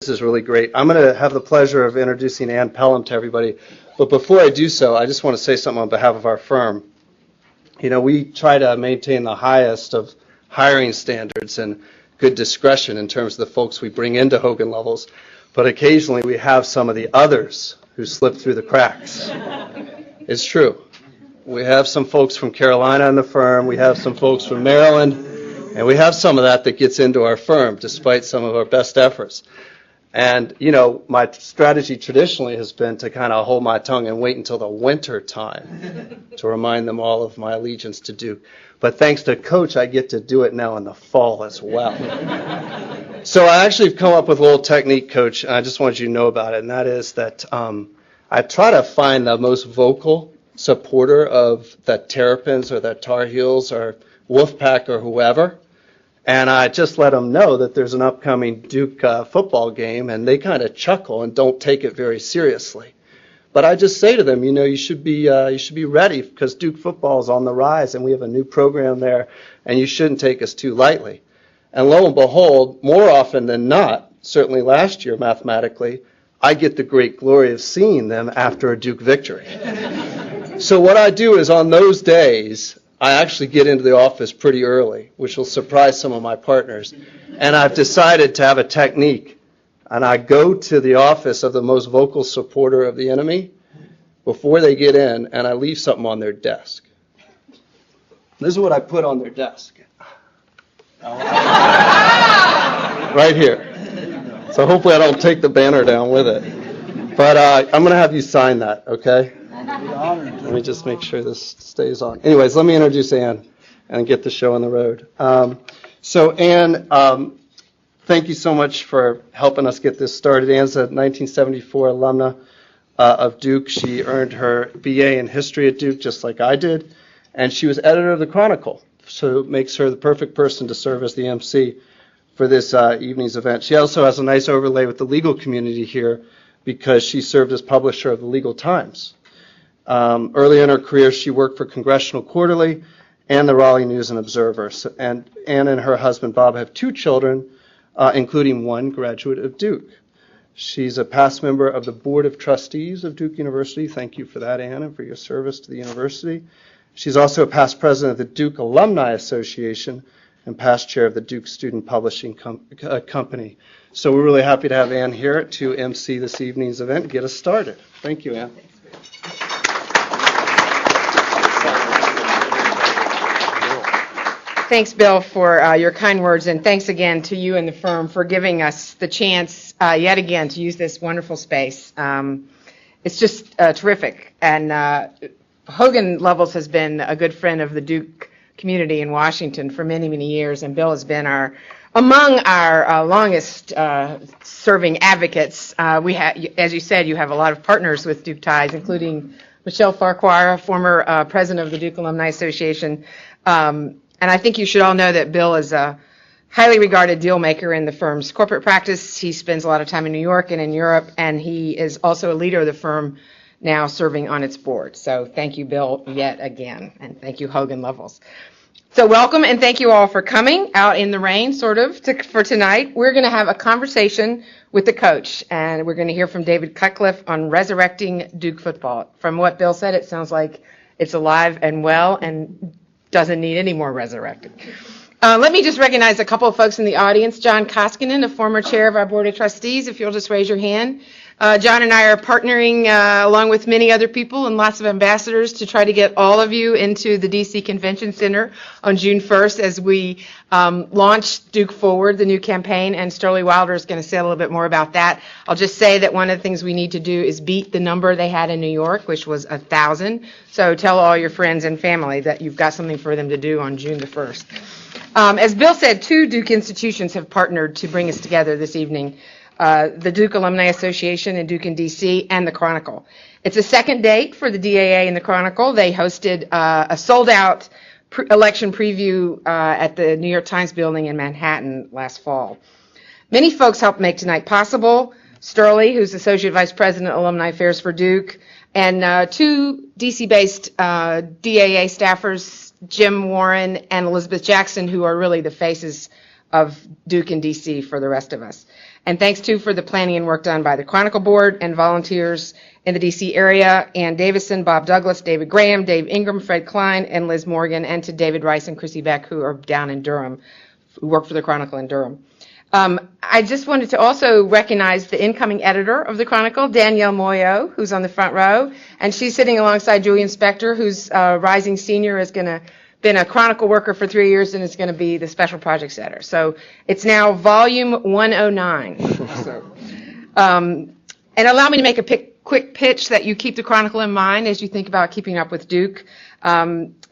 This is really great. I'm going to have the pleasure of introducing Ann Pelham to everybody. But before I do so, I just want to say something on behalf of our firm. You know, we try to maintain the highest of hiring standards and good discretion in terms of the folks we bring into Hogan Lovells. But occasionally we have some of the others who slip through the cracks. It's true. We have some folks from Carolina in the firm. We have some folks from Maryland. And we have some of that gets into our firm despite some of our best efforts. And, you know, my strategy traditionally has been to kind of hold my tongue and wait until the winter time to remind them all of my allegiance to Duke. But thanks to Coach, I get to do it now in the fall as well. So I actually have come up with a little technique, Coach, and I just wanted you to know about it, and that is that I try to find the most vocal supporter of the Terrapins or the Tar Heels or Wolfpack or whoever, and I just let them know that there's an upcoming Duke football game, and they kind of chuckle and don't take it very seriously. But I just say to them, you know, you should be ready because Duke football is on the rise, and we have a new program there, and you shouldn't take us too lightly. And lo and behold, more often than not, certainly last year mathematically, I get the great glory of seeing them after a Duke victory. So what I do is on those days, I actually get into the office pretty early, which will surprise some of my partners. And I've decided to have a technique. And I go to the office of the most vocal supporter of the enemy before they get in, and I leave something on their desk. This is what I put on their desk. Right here. So hopefully I don't take the banner down with it. But I'm going to have you sign that, okay? Let me just make sure this stays on. Anyways, let me introduce Ann and get the show on the road. So Ann, thank you so much for helping us get this started. Ann's a 1974 alumna of Duke. She earned her BA in history at Duke just like I did, and she was editor of the Chronicle, so it makes her the perfect person to serve as the MC for this evening's event. She also has a nice overlay with the legal community here because she served as publisher of the Legal Times. Early in her career, she worked for Congressional Quarterly and the Raleigh News and Observer. And Ann and her husband, Bob, have 2 children, including one graduate of Duke. She's a past member of the Board of Trustees of Duke University. Thank you for that, Ann, and for your service to the university. She's also a past president of the Duke Alumni Association and past chair of the Duke Student Publishing Company. So we're really happy to have Ann here to MC this evening's event and get us started. Thank you, Ann. Thanks, Bill, for your kind words, and thanks again to you and the firm for giving us the chance yet again to use this wonderful space. It's just terrific, and Hogan Lovells has been a good friend of the Duke community in Washington for many, many years, and Bill has been among our longest serving advocates. We have, as you said, you have a lot of partners with Duke ties, including Michelle Farquhar, former president of the Duke Alumni Association. And I think you should all know that Bill is a highly regarded deal maker in the firm's corporate practice. He spends a lot of time in New York and in Europe, and he is also a leader of the firm now serving on its board. So thank you, Bill, yet again, and thank you, Hogan Lovells. So welcome, and thank you all for coming out in the rain, for tonight. We're going to have a conversation with the coach, and we're going to hear from David Cutcliffe on resurrecting Duke football. From what Bill said, it sounds like it's alive and well and doesn't need any more resurrected. Let me just recognize a couple of folks in the audience. John Koskinen, a former chair of our Board of Trustees, if you'll just raise your hand. John and I are partnering along with many other people and lots of ambassadors to try to get all of you into the DC Convention Center on June 1st as we launch Duke Forward, the new campaign, and Sterling Wilder is going to say a little bit more about that. I'll just say that one of the things we need to do is beat the number they had in New York, which was 1,000. So tell all your friends and family that you've got something for them to do on June the 1st. As Bill said, 2 Duke institutions have partnered to bring us together this evening. The Duke Alumni Association and Duke in DC, and the Chronicle. It's a second date for the DAA and the Chronicle. They hosted a sold-out election preview at the New York Times building in Manhattan last fall. Many folks helped make tonight possible. Sterling, who's Associate Vice President, Alumni Affairs for Duke, and 2 DC-based DAA staffers, Jim Warren and Elizabeth Jackson, who are really the faces of Duke and DC for the rest of us. And thanks, too, for the planning and work done by the Chronicle Board and volunteers in the D.C. area, Ann Davison, Bob Douglas, David Graham, Dave Ingram, Fred Klein, and Liz Morgan, and to David Rice and Chrissy Beck, who are down in Durham, who work for the Chronicle in Durham. I just wanted to also recognize the incoming editor of the Chronicle, Danielle Moyo, who's on the front row, and she's sitting alongside Julian Spector, who's a rising senior, been a Chronicle worker for 3 years and is going to be the special projects editor. So it's now volume 109. And allow me to make a quick pitch that you keep the Chronicle in mind as you think about keeping up with Duke.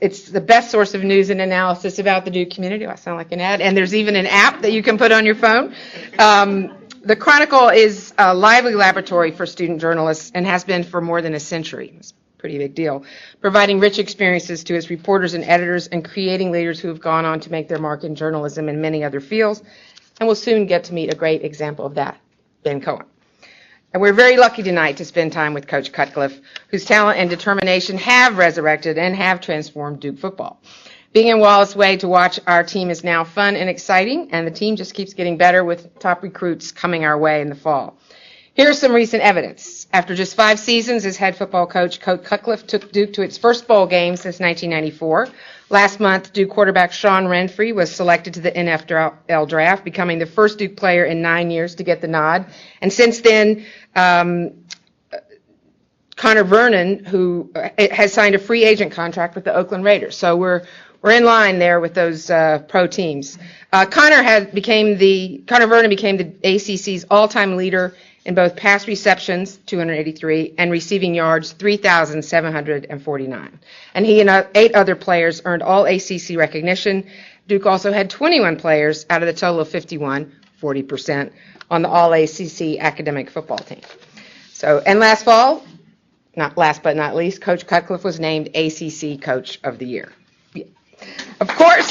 It's the best source of news and analysis about the Duke community. I sound like an ad. And there's even an app that you can put on your phone. The Chronicle is a lively laboratory for student journalists and has been for more than a century. It's a pretty big deal. Providing rich experiences to its reporters and editors and creating leaders who have gone on to make their mark in journalism and many other fields. And we'll soon get to meet a great example of that, Ben Cohen. And we're very lucky tonight to spend time with Coach Cutcliffe, whose talent and determination have resurrected and have transformed Duke football. Being in Wallace Way to watch our team is now fun and exciting, and the team just keeps getting better with top recruits coming our way in the fall. Here's some recent evidence. After just 5 seasons as head football coach, Coach Cutcliffe took Duke to its first bowl game since 1994. Last month, Duke quarterback Sean Renfrey was selected to the NFL draft, becoming the first Duke player in 9 years to get the nod. And since then, Connor Vernon, who has signed a free agent contract with the Oakland Raiders. So we're in line there with those pro teams. Connor Vernon became the ACC's all-time leader in both pass receptions, 283, and receiving yards, 3,749. And he and 8 other players earned all ACC recognition. Duke also had 21 players out of the total of 51, 40%, on the all-ACC academic football team. So, and last fall, not last but not least, Coach Cutcliffe was named ACC Coach of the Year. Yeah. Of course.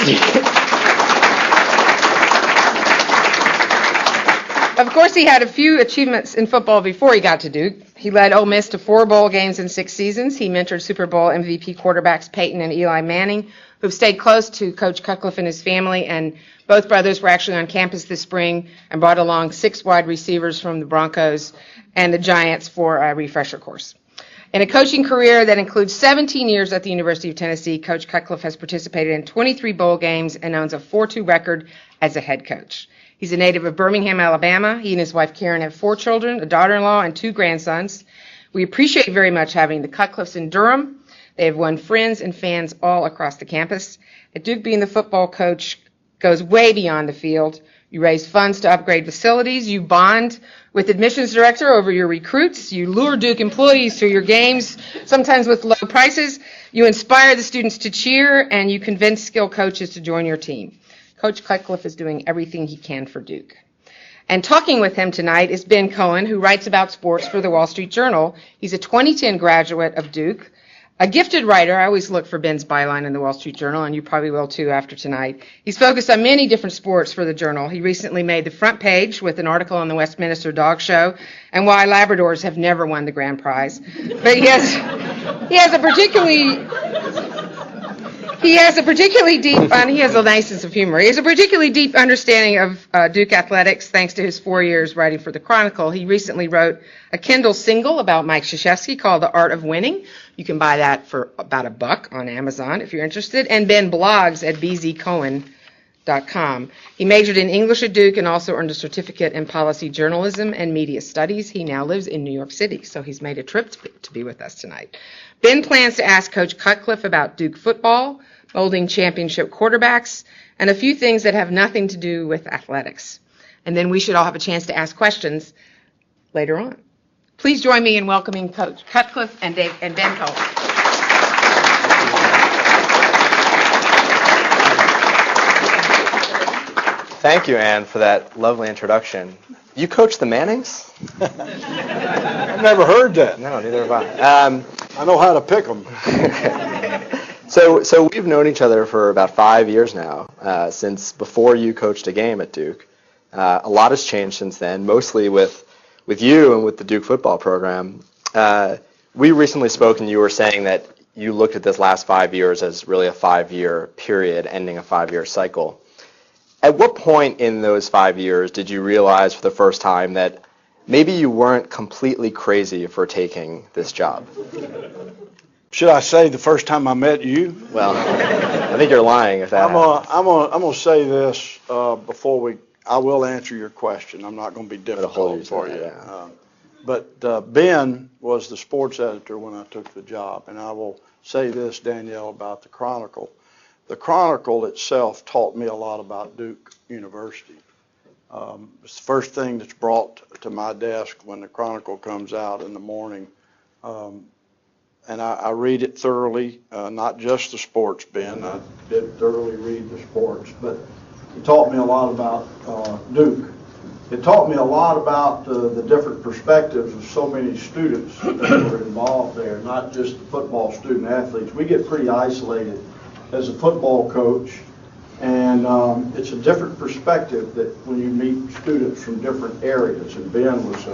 Of course, he had a few achievements in football before he got to Duke. He led Ole Miss to 4 bowl games in 6 seasons. He mentored Super Bowl MVP quarterbacks Peyton and Eli Manning, who've stayed close to Coach Cutcliffe and his family, and both brothers were actually on campus this spring and brought along 6 wide receivers from the Broncos and the Giants for a refresher course. In a coaching career that includes 17 years at the University of Tennessee, Coach Cutcliffe has participated in 23 bowl games and owns a 4-2 record as a head coach. He's a native of Birmingham, Alabama. He and his wife Karen have 4 children, a daughter-in-law, and 2 grandsons. We appreciate very much having the Cutcliffes in Durham. They have won friends and fans all across the campus. At Duke, being the football coach goes way beyond the field. You raise funds to upgrade facilities. You bond with admissions director over your recruits. You lure Duke employees to your games, sometimes with low prices. You inspire the students to cheer, and you convince skilled coaches to join your team. Coach Cutcliffe is doing everything he can for Duke. And talking with him tonight is Ben Cohen, who writes about sports for the Wall Street Journal. He's a 2010 graduate of Duke, a gifted writer. I always look for Ben's byline in the Wall Street Journal, and you probably will too after tonight. He's focused on many different sports for the Journal. He recently made the front page with an article on the Westminster Dog Show and why Labradors have never won the grand prize. But he has a particularly deep, and he has a nice sense of humor. He has a particularly deep understanding of Duke athletics thanks to his 4 years writing for the Chronicle. He recently wrote a Kindle single about Mike Krzyzewski called The Art of Winning. You can buy that for about $1 on Amazon if you're interested. And Ben blogs at bzcohen.com. He majored in English at Duke and also earned a certificate in policy journalism and media studies. He now lives in New York City, so he's made a trip to be with us tonight. Ben plans to ask Coach Cutcliffe about Duke football, molding championship quarterbacks, and a few things that have nothing to do with athletics. And then we should all have a chance to ask questions later on. Please join me in welcoming Coach Cutcliffe and Ben Cohen. Thank you, Ann, for that lovely introduction. You coach the Mannings? I've never heard that. No, neither have I. I know how to pick them. So we've known each other for about 5 years now, since before you coached a game at Duke. A lot has changed since then, mostly with you and with the Duke football program. We recently spoke, and you were saying that you looked at this last 5 years as really a 5-year period, ending a 5-year cycle. At what point in those 5 years did you realize for the first time that maybe you weren't completely crazy for taking this job? Should I say the first time I met you? Well, I think you're lying if that happens. I'm gonna say this before I will answer your question. I'm not gonna be difficult for you. But Ben was the sports editor when I took the job, and I will say this, Danielle, about the Chronicle. The Chronicle itself taught me a lot about Duke University. It's the first thing that's brought to my desk when the Chronicle comes out in the morning. And I read it thoroughly, not just the sports, Ben. I did thoroughly read the sports, but it taught me a lot about Duke. It taught me a lot about the different perspectives of so many students that were involved there, not just the football student athletes. We get pretty isolated as a football coach, and it's a different perspective that when you meet students from different areas. And Ben was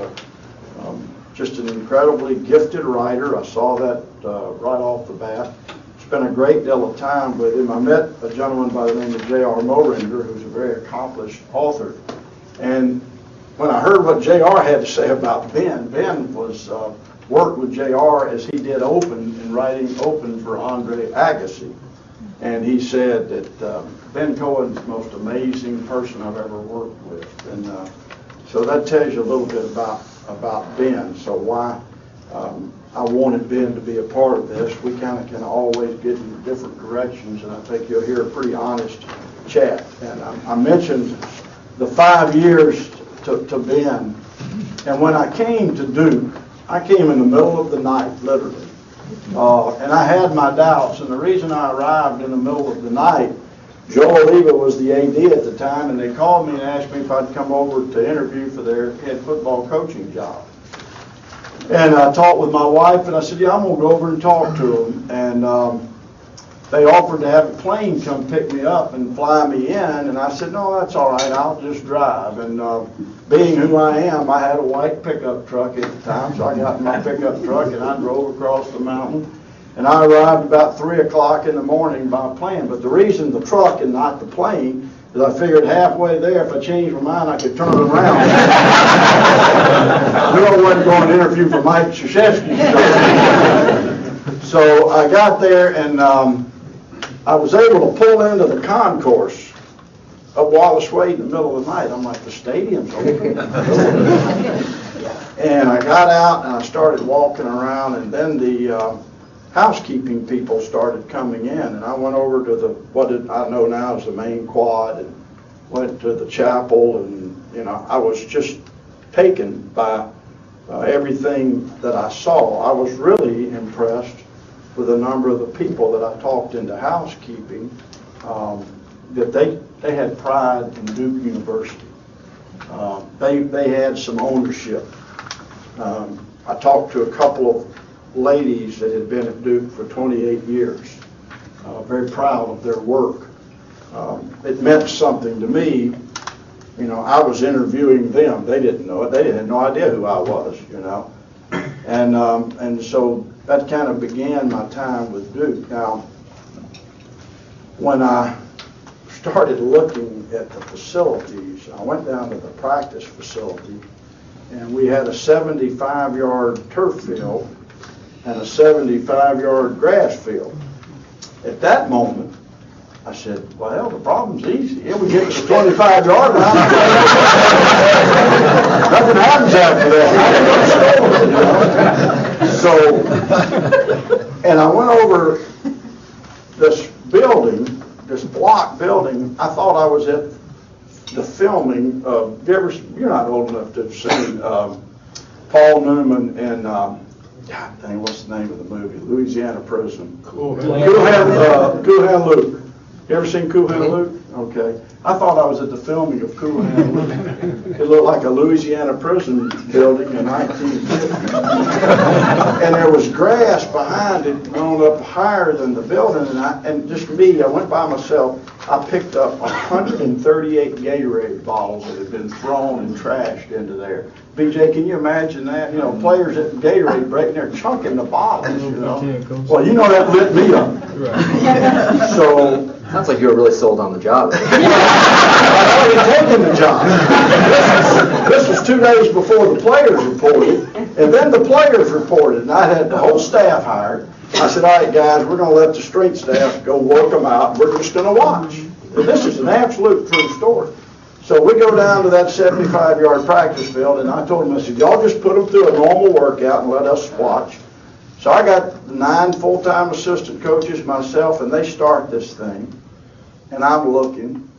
just an incredibly gifted writer. I saw that right off the bat. Spent a great deal of time with him. I met a gentleman by the name of J.R. Morinder, who's a very accomplished author. And when I heard what J.R. had to say about Ben was worked with J.R. as he did Open in writing Open for Andre Agassi. And he said that Ben Cohen's the most amazing person I've ever worked with. And so that tells you a little bit about Ben. So why I wanted Ben to be a part of this. We kind of can always get in different directions, and I think you'll hear a pretty honest chat. And I mentioned the 5 years to Ben. And when I came to Duke, I came in the middle of the night, literally. And I had my doubts, and the reason I arrived in the middle of the night, Joe Oliva was the AD at the time, and they called me and asked me if I'd come over to interview for their head football coaching job. And I talked with my wife, and I said, yeah, I'm going to go over and talk to them. And they offered to have a plane come pick me up and fly me in, and I said, no, that's all right, I'll just drive. And being who I am, I had a white pickup truck at the time, so I got in my pickup truck and I drove across the mountain. And I arrived about 3 o'clock in the morning by plane. But the reason the truck and not the plane is I figured halfway there, if I changed my mind, I could turn around. I knew I wasn't going to interview for Mike Krzyzewski. So I got there, and I was able to pull into the concourse of Wallace Wade in the middle of the night. I'm like, the stadium's open. And I got out, and I started walking around, and then the housekeeping people started coming in, and I went over to what I know now is the main quad, and went to the chapel, and I was just taken by everything that I saw. I was really impressed with a number of the people that I talked into housekeeping, that they had pride in Duke University. They had some ownership. I talked to a couple of ladies that had been at Duke for 28 years, very proud of their work. It meant something to me. I was interviewing them. They didn't know it. They had no idea who I was, And so that kind of began my time with Duke. Now, when I started looking at the facilities, I went down to the practice facility, and we had a 75-yard turf field and a 75-yard grass field. At that moment, I said, well, the problem's easy. If we get to the 25-yard line, nothing happens after that. So, and I went over this building, this block building. I thought I was at the filming of, you're not old enough to have seen Paul Newman and God dang, what's the name of the movie? Louisiana Prison. Cool Hand Luke. You ever seen Cool Hand Luke? Okay. I thought I was at the filming of Cool Hand Luke. It looked like a Louisiana prison building in 1950. And there was grass behind it grown up higher than the building. And just me, I went by myself. I picked up 138 Gatorade bottles that had been thrown and trashed into there. BJ, can you imagine that? Players at Gatorade break, they're chunking the bottles, Well, that lit me up. So sounds like you were really sold on the job. already taken the job. This was 2 days before the players reported, and then the players reported, and I had the whole staff hired. I said, all right, guys, we're going to let the strength staff go work them out. We're just going to watch. And this is an absolute true story. So we go down to that 75-yard practice field, and I told them, I said, y'all just put them through a normal workout and let us watch. So I got 9 full-time assistant coaches, myself, and they start this thing. And I'm looking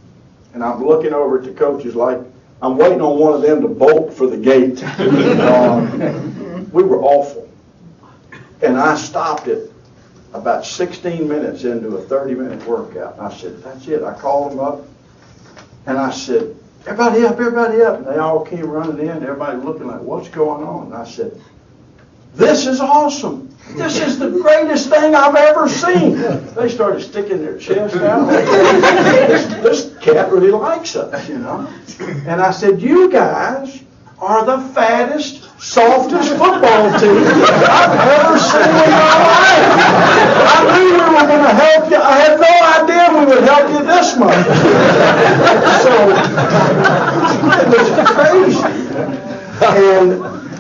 over at the coaches like I'm waiting on one of them to bolt for the gate. We were awful. And I stopped it about 16 minutes into a 30-minute workout. And I said, that's it. I called them up. And I said, everybody up, everybody up. And they all came running in, everybody looking like, what's going on? And I said, this is awesome. This is the greatest thing I've ever seen. They started sticking their chest out. This cat really likes us, you know. And I said, you guys are the fattest, softest football team I've ever seen in my life. I knew we were going to help you. I had no idea we would help you this much. So, it was crazy.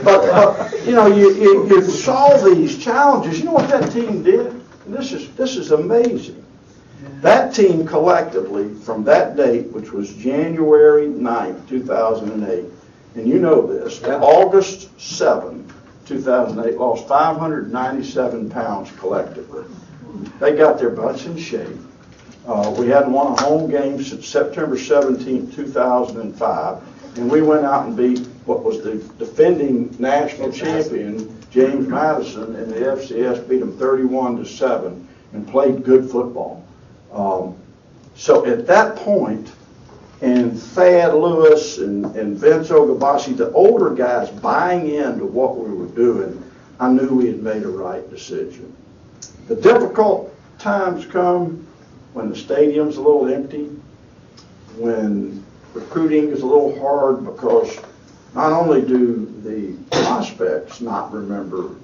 But you know, you solve these challenges. You know what that team did? And this is amazing. That team collectively, from that date, which was January 9th, 2008, and you know this, August 7, 2008, lost 597 pounds collectively. They got their butts in shape. We hadn't won a home game since September 17, 2005, and we went out and beat what was the defending national champion, James Madison, and the FCS beat them 31-7 and played good football. So at that point, and Thad Lewis and Vince Ogabasi, the older guys buying into what we were doing, I knew we had made a right decision. The difficult times come when the stadium's a little empty, when recruiting is a little hard because not only do the prospects not remember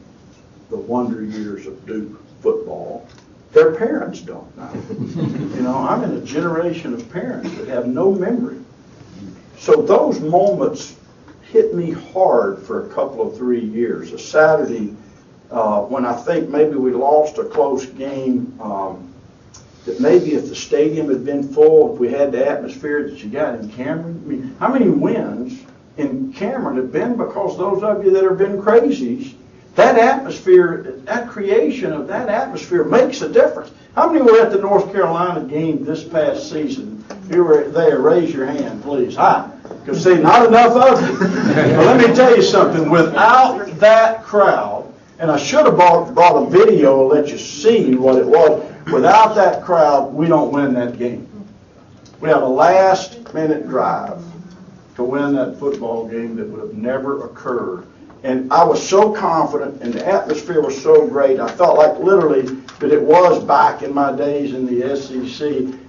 the wonder years of Duke football, their parents don't now. You know, I'm in a generation of parents that have no memory. So those moments hit me hard for a couple of 3 years. A Saturday when I think maybe we lost a close game, that maybe if the stadium had been full, if we had the atmosphere that you got in Cameron, I mean, how many wins in Cameron have been because those of you that have been crazies, that atmosphere, that creation of that atmosphere makes a difference. How many were at the North Carolina game this past season? If you were there, raise your hand, please. Hi. Because, see, not enough of you. But let me tell you something. Without that crowd, and I should have brought a video to let you see what it was. Without that crowd, we don't win that game. We have a last-minute drive to win that football game that would have never occurred. And I was so confident, and the atmosphere was so great, I felt like literally that it was back in my days in the SEC.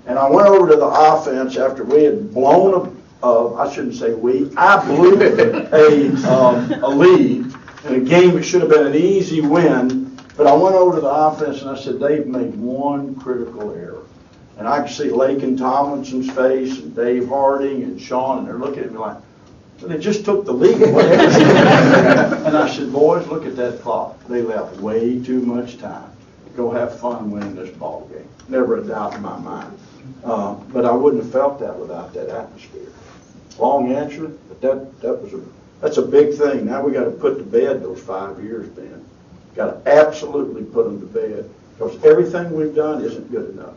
And I went over to the offense after we had blown I shouldn't say we, I blew a lead in a game that should have been an easy win. But I went over to the offense and I said, they've made one critical error. And I could see Lakin Tomlinson's face and Dave Harding and Sean, and they're looking at me like, they just took the lead away. And I said, boys, look at that clock. They left way too much time. Go have fun winning this ball game. Never a doubt in my mind. But I wouldn't have felt that without that atmosphere. Long answer, but that's a big thing. Now we got to put to bed those 5 years, Ben. Got to absolutely put them to bed because everything we've done isn't good enough.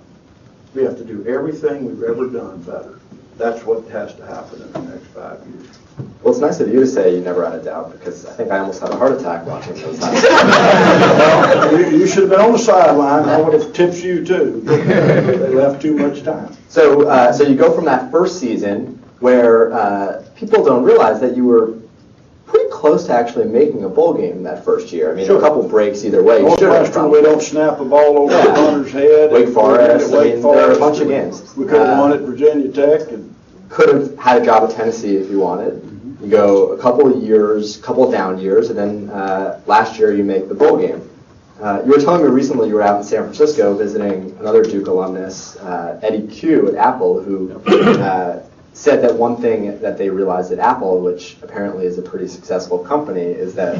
We have to do everything we've ever done better. That's what has to happen in the next 5 years. Well, it's nice of you to say you never had a doubt because I think I almost had a heart attack watching those times. Well, you should have been on the sideline. I would have tipped you too. They left too much time. So you go from that first season where people don't realize that you were pretty close to actually making a bowl game that first year. I mean, Sure. a couple breaks either way. Northwestern, we don't snap a ball over the runner's head. Wake Forest, I mean, there are a bunch of games. We could have won at Virginia Tech. And could have had a job at Tennessee if you wanted. You go a couple of years, couple of down years, and then last year you make the bowl game. You were telling me recently you were out in San Francisco visiting another Duke alumnus, Eddie Q at Apple, who said that one thing that they realized at Apple, which apparently is a pretty successful company, is that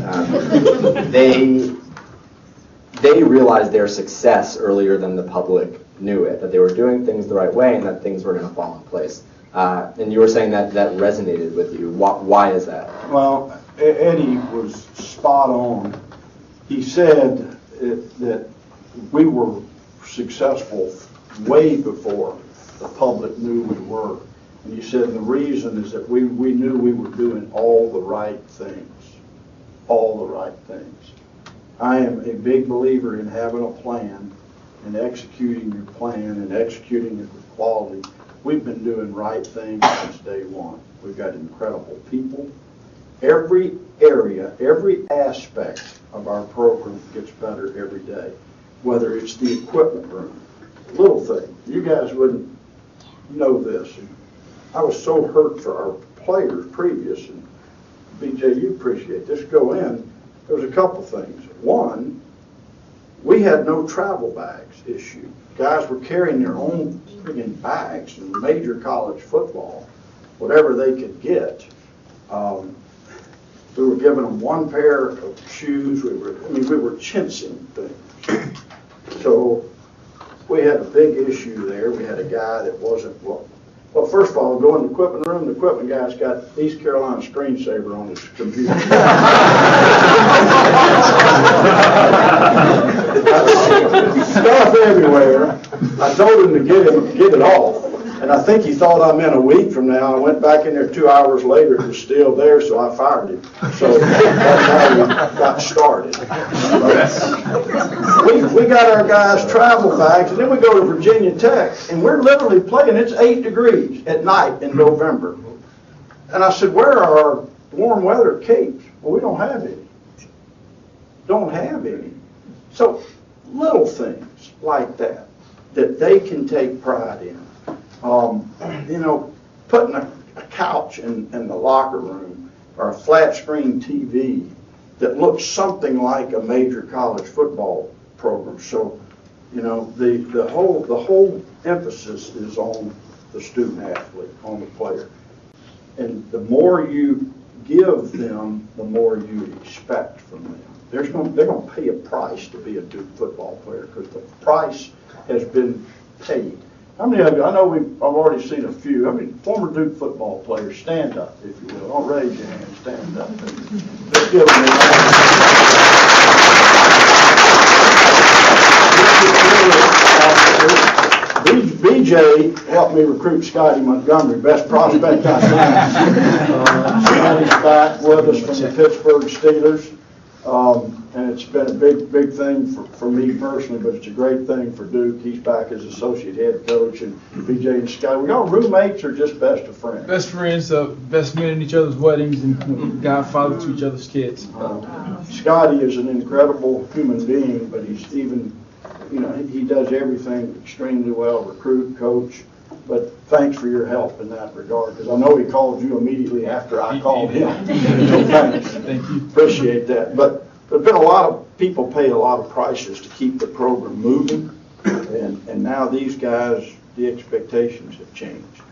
they realized their success earlier than the public knew it, that they were doing things the right way and that things were going to fall in place. And you were saying that resonated with you. Why is that? Well, Eddie was spot on. He said that we were successful way before the public knew we were. And he said the reason is that we knew we were doing all the right things. All the right things. I am a big believer in having a plan and executing your plan and executing it with quality. We've been doing right things since day one. We've got incredible people. Every area, every aspect of our program gets better every day, whether it's the equipment room, little thing. You guys wouldn't know this. I was so hurt for our players previous, and BJ, you appreciate this. Go in. There was a couple things. One, we had no travel bags issue. Guys were carrying their own friggin' bags in major college football, whatever they could get. We were giving them one pair of shoes. We were chincing things. So we had a big issue there. We had a guy that wasn't, well, first of all, go in the equipment room. The equipment guy's got East Carolina screensaver on his computer. Stuff everywhere. I told him to get it off. And I think he thought I meant a week from now. I went back in there 2 hours later. It was still there, so I fired him. So that's how we got started. We got our guys' travel bags, and then we go to Virginia Tech, and we're literally playing. It's 8 degrees at night in November. And I said, where are our warm weather capes? Well, we don't have any. Don't have any. So little things like that they can take pride in. Putting a couch in the locker room or a flat screen TV that looks something like a major college football program. So, the whole emphasis is on the student athlete, on the player. And the more you give them, the more you expect from them. They're going to pay a price to be a Duke football player because the price has been paid. How many of you, I know I've already seen a few, former Duke football players, stand up, if you will. Don't raise your hand, stand up. Just give them BJ helped me recruit Scotty Montgomery, best prospect I've seen. Scotty's back with us from the Pittsburgh Steelers. And it's been a big thing for me personally, but it's a great thing for Duke. He's back as associate head coach, and BJ and Scotty. We all roommates or just best of friends? Best friends, best men in each other's weddings, and godfather to each other's kids. Scotty is an incredible human being, but he's even, he does everything extremely well, recruit, coach. But thanks for your help in that regard, because I know he called you immediately after I called him. So thanks. Thank you. Appreciate that. But there's been a lot of people pay a lot of prices to keep the program moving, and now these guys, the expectations have changed.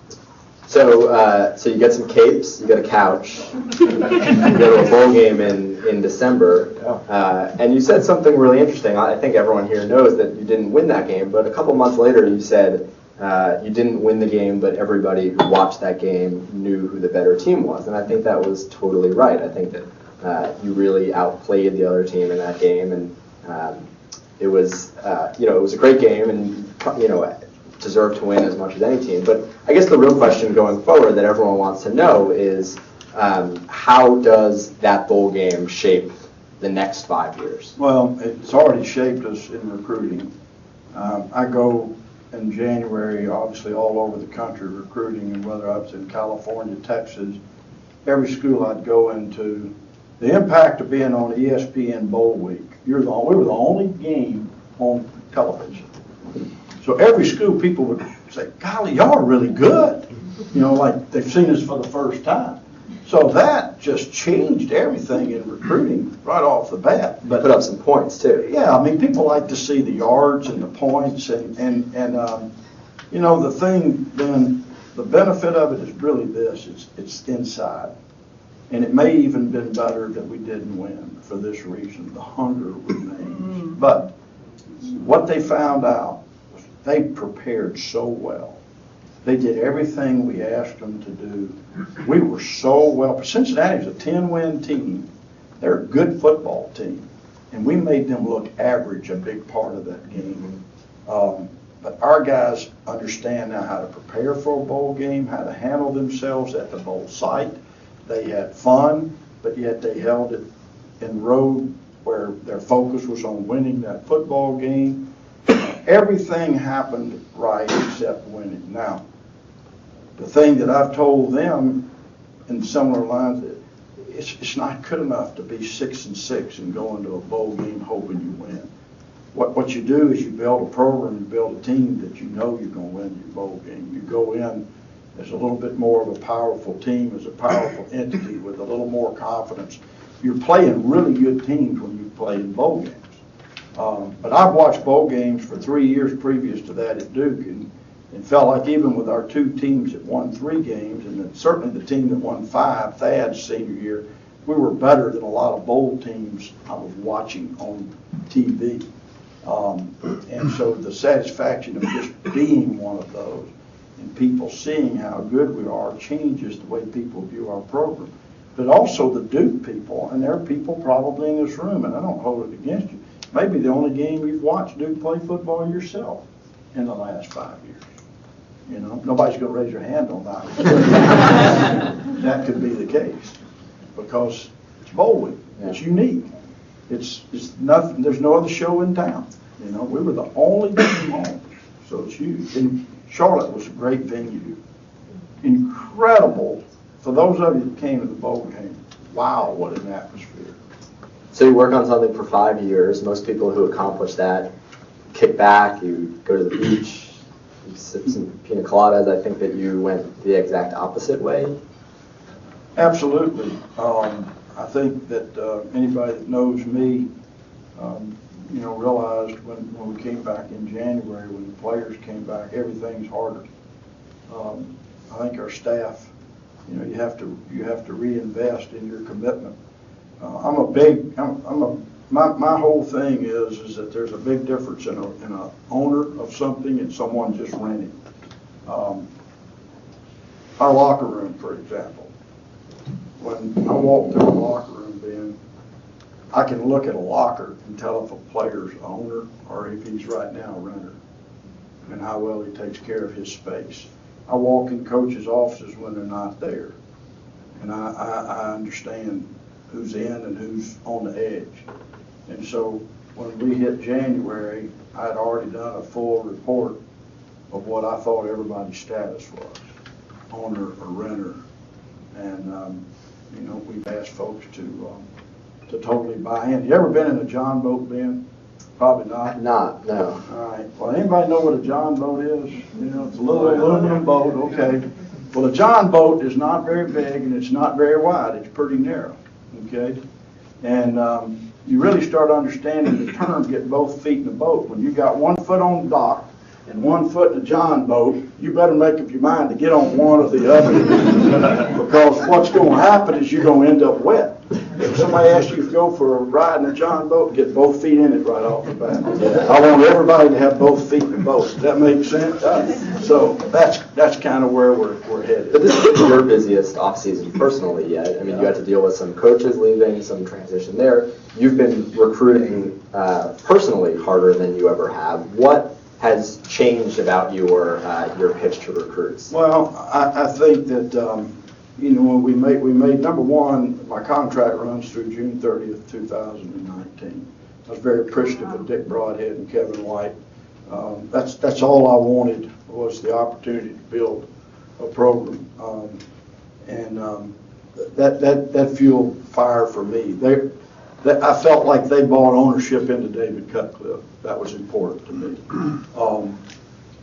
So you get some capes, you get a couch, you go to a bowl game in December, and you said something really interesting. I think everyone here knows that you didn't win that game, but a couple months later you said you didn't win the game, but everybody who watched that game knew who the better team was, and I think that was totally right. I think that you really outplayed the other team in that game, and it was it was a great game, and deserved to win as much as any team. But I guess the real question going forward that everyone wants to know is how does that bowl game shape the next 5 years? Well, it's already shaped us in recruiting. I go in January, obviously all over the country recruiting, and whether I was in California, Texas, every school I'd go into, the impact of being on ESPN Bowl Week, we were the only game on television. So every school, people would say, golly, y'all are really good. Like they've seen us for the first time. So that just changed everything in recruiting right off the bat. But put up some points too. Yeah, people like to see the yards and the points, and the thing then the benefit of it is really this, it's inside. And it may even been better that we didn't win for this reason. The hunger remains. But what they found out was they prepared so well. They did everything we asked them to do. We were so well. Cincinnati's a 10-win team. They're a good football team. And we made them look average a big part of that game. But our guys understand now how to prepare for a bowl game, how to handle themselves at the bowl site. They had fun, but yet they held it in road where their focus was on winning that football game. Everything happened right except winning. Now, the thing that I've told them in similar lines, it's not good enough to be 6-6 and go into a bowl game hoping you win. What you do is you build a program, you build a team that you know you're going to win your bowl game. You go in as a little bit more of a powerful team, as a powerful entity with a little more confidence. You're playing really good teams when you play in bowl games. But I've watched bowl games for 3 years previous to that at Duke, and felt like even with our two teams that won 3 games, and then certainly the team that won 5, Thad's senior year, we were better than a lot of bowl teams I was watching on TV. And so the satisfaction of just being one of those and people seeing how good we are changes the way people view our program. But also the Duke people, and there are people probably in this room, and I don't hold it against you, maybe the only game you've watched Duke play football yourself in the last 5 years. You know, nobody's going to raise their hand on that. That could be the case because it's bowl week. It's unique. It's nothing. There's no other show in town. You know, we were the only team home, so it's huge. And Charlotte was a great venue, incredible. For those of you that came to the bowl game, wow, what an atmosphere! So you work on something for 5 years. Most people who accomplish that kick back. You go to the beach. You sip some pina coladas. I think that you went the exact opposite way. Absolutely. I think that anybody that knows me, realized when we came back in January, when the players came back, everything's harder. I think our staff, you have to reinvest in your commitment. My whole thing is that there's a big difference in a owner of something and someone just renting. Our locker room, for example. When I walk through a locker room, Ben, I can look at a locker and tell if a player's owner or if he's right now a renter and how well he takes care of his space. I walk in coaches' offices when they're not there, and I understand who's in and who's on the edge. And so when we hit January, I had already done a full report of what I thought everybody's status was, owner or renter. And, we've asked folks to totally buy in. You ever been in a John boat, Ben? Probably not. Not, no. All right. Well, anybody know what a John boat is? It's a little aluminum boat, okay. Well, a John boat is not very big and it's not very wide. It's pretty narrow, okay. And you really start understanding the term get both feet in the boat. When you got 1 foot on the dock and 1 foot in a John boat, you better make up your mind to get on one or the other because what's going to happen is you're going to end up wet. If somebody asks you to go for a ride in a John boat, get both feet in it right off the bat. I want everybody to have both feet in the boat. Does that make sense? So that's kind of where we're headed. But this is your busiest off-season personally yet. I mean, you had to deal with some coaches leaving, some transition there. You've been recruiting personally harder than you ever have. What has changed about your pitch to recruits? Well, I think that when we made number one, my contract runs through June 30th, 2019. I was very appreciative of Dick Broadhead and Kevin White. That's all I wanted was the opportunity to build a program, that fueled fire for me. I felt like they bought ownership into David Cutcliffe. That was important to me.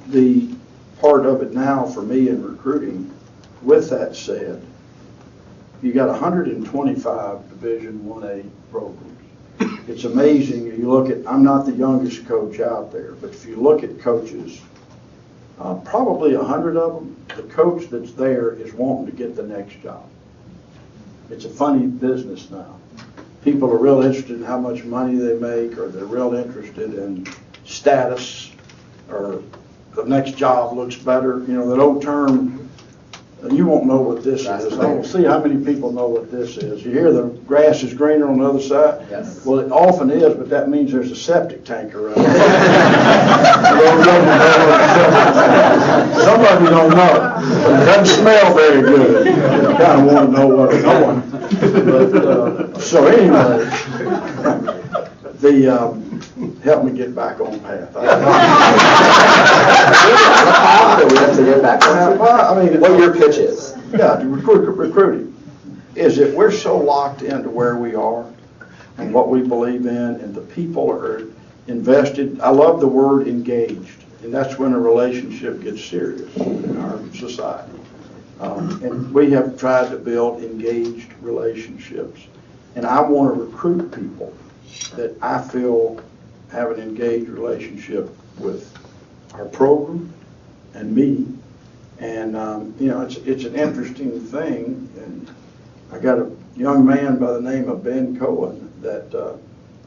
The part of it now for me in recruiting, with that said, you got 125 Division 1A programs. It's amazing. You look at, I'm not the youngest coach out there, but if you look at coaches, Probably 100 of them, the coach that's there is wanting to get the next job. It's a funny business now. People are real interested in how much money they make, or they're real interested in status, or the next job looks better. You know, that old term, you won't know what this is. I will see how many people know what this is. You hear the grass is greener on the other side? Yes. Well, it often is, but that means there's a septic tank around. Somebody don't know. It doesn't smell very good. You kind of want to know what it's going. But, so anyway, help me get back on path. We have to get back on track. Well, I mean, What your pitch is. Yeah, the recruiting is that we're so locked into where we are and what we believe in, and the people are invested. I love the word engaged, and that's when a relationship gets serious in our society. And we have tried to build engaged relationships, and I want to recruit people that I feel have an engaged relationship with our program and me. And, you know, it's an interesting thing. And I got a young man by the name of Ben Cohen that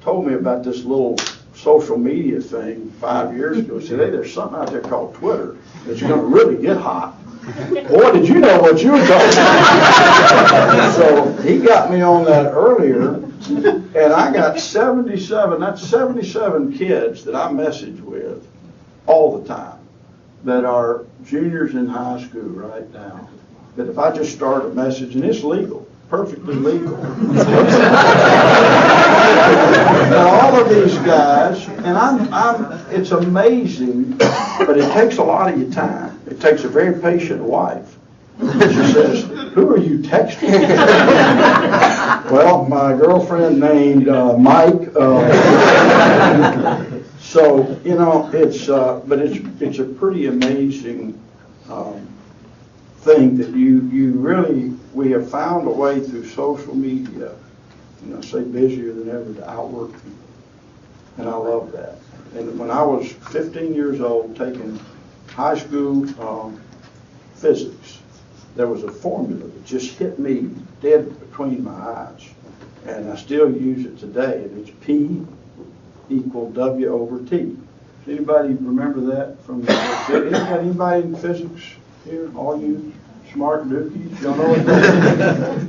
told me about this little social media thing 5 years ago. He said, hey, there's something out there called Twitter that's going to really get hot. Boy, did you know what you were talking about. So he got me on that earlier, and I got 77 kids that I message with all the time that are juniors in high school right now, that if I just start a message, and it's legal, perfectly legal. Now all of these guys, and it's amazing, but it takes a lot of your time. It takes a very patient wife. She says, who are you texting? Well, my girlfriend named Mike. So, you know, but it's a pretty amazing thing that we have found a way through social media, you know, say busier than ever, to outwork people. And I love that. And when I was 15 years old taking high school physics, there was a formula that just hit me dead between my eyes. And I still use it today, and it's P equal W over T. Does anybody remember that from anybody in physics here? All you smart dookies, y'all know what that is?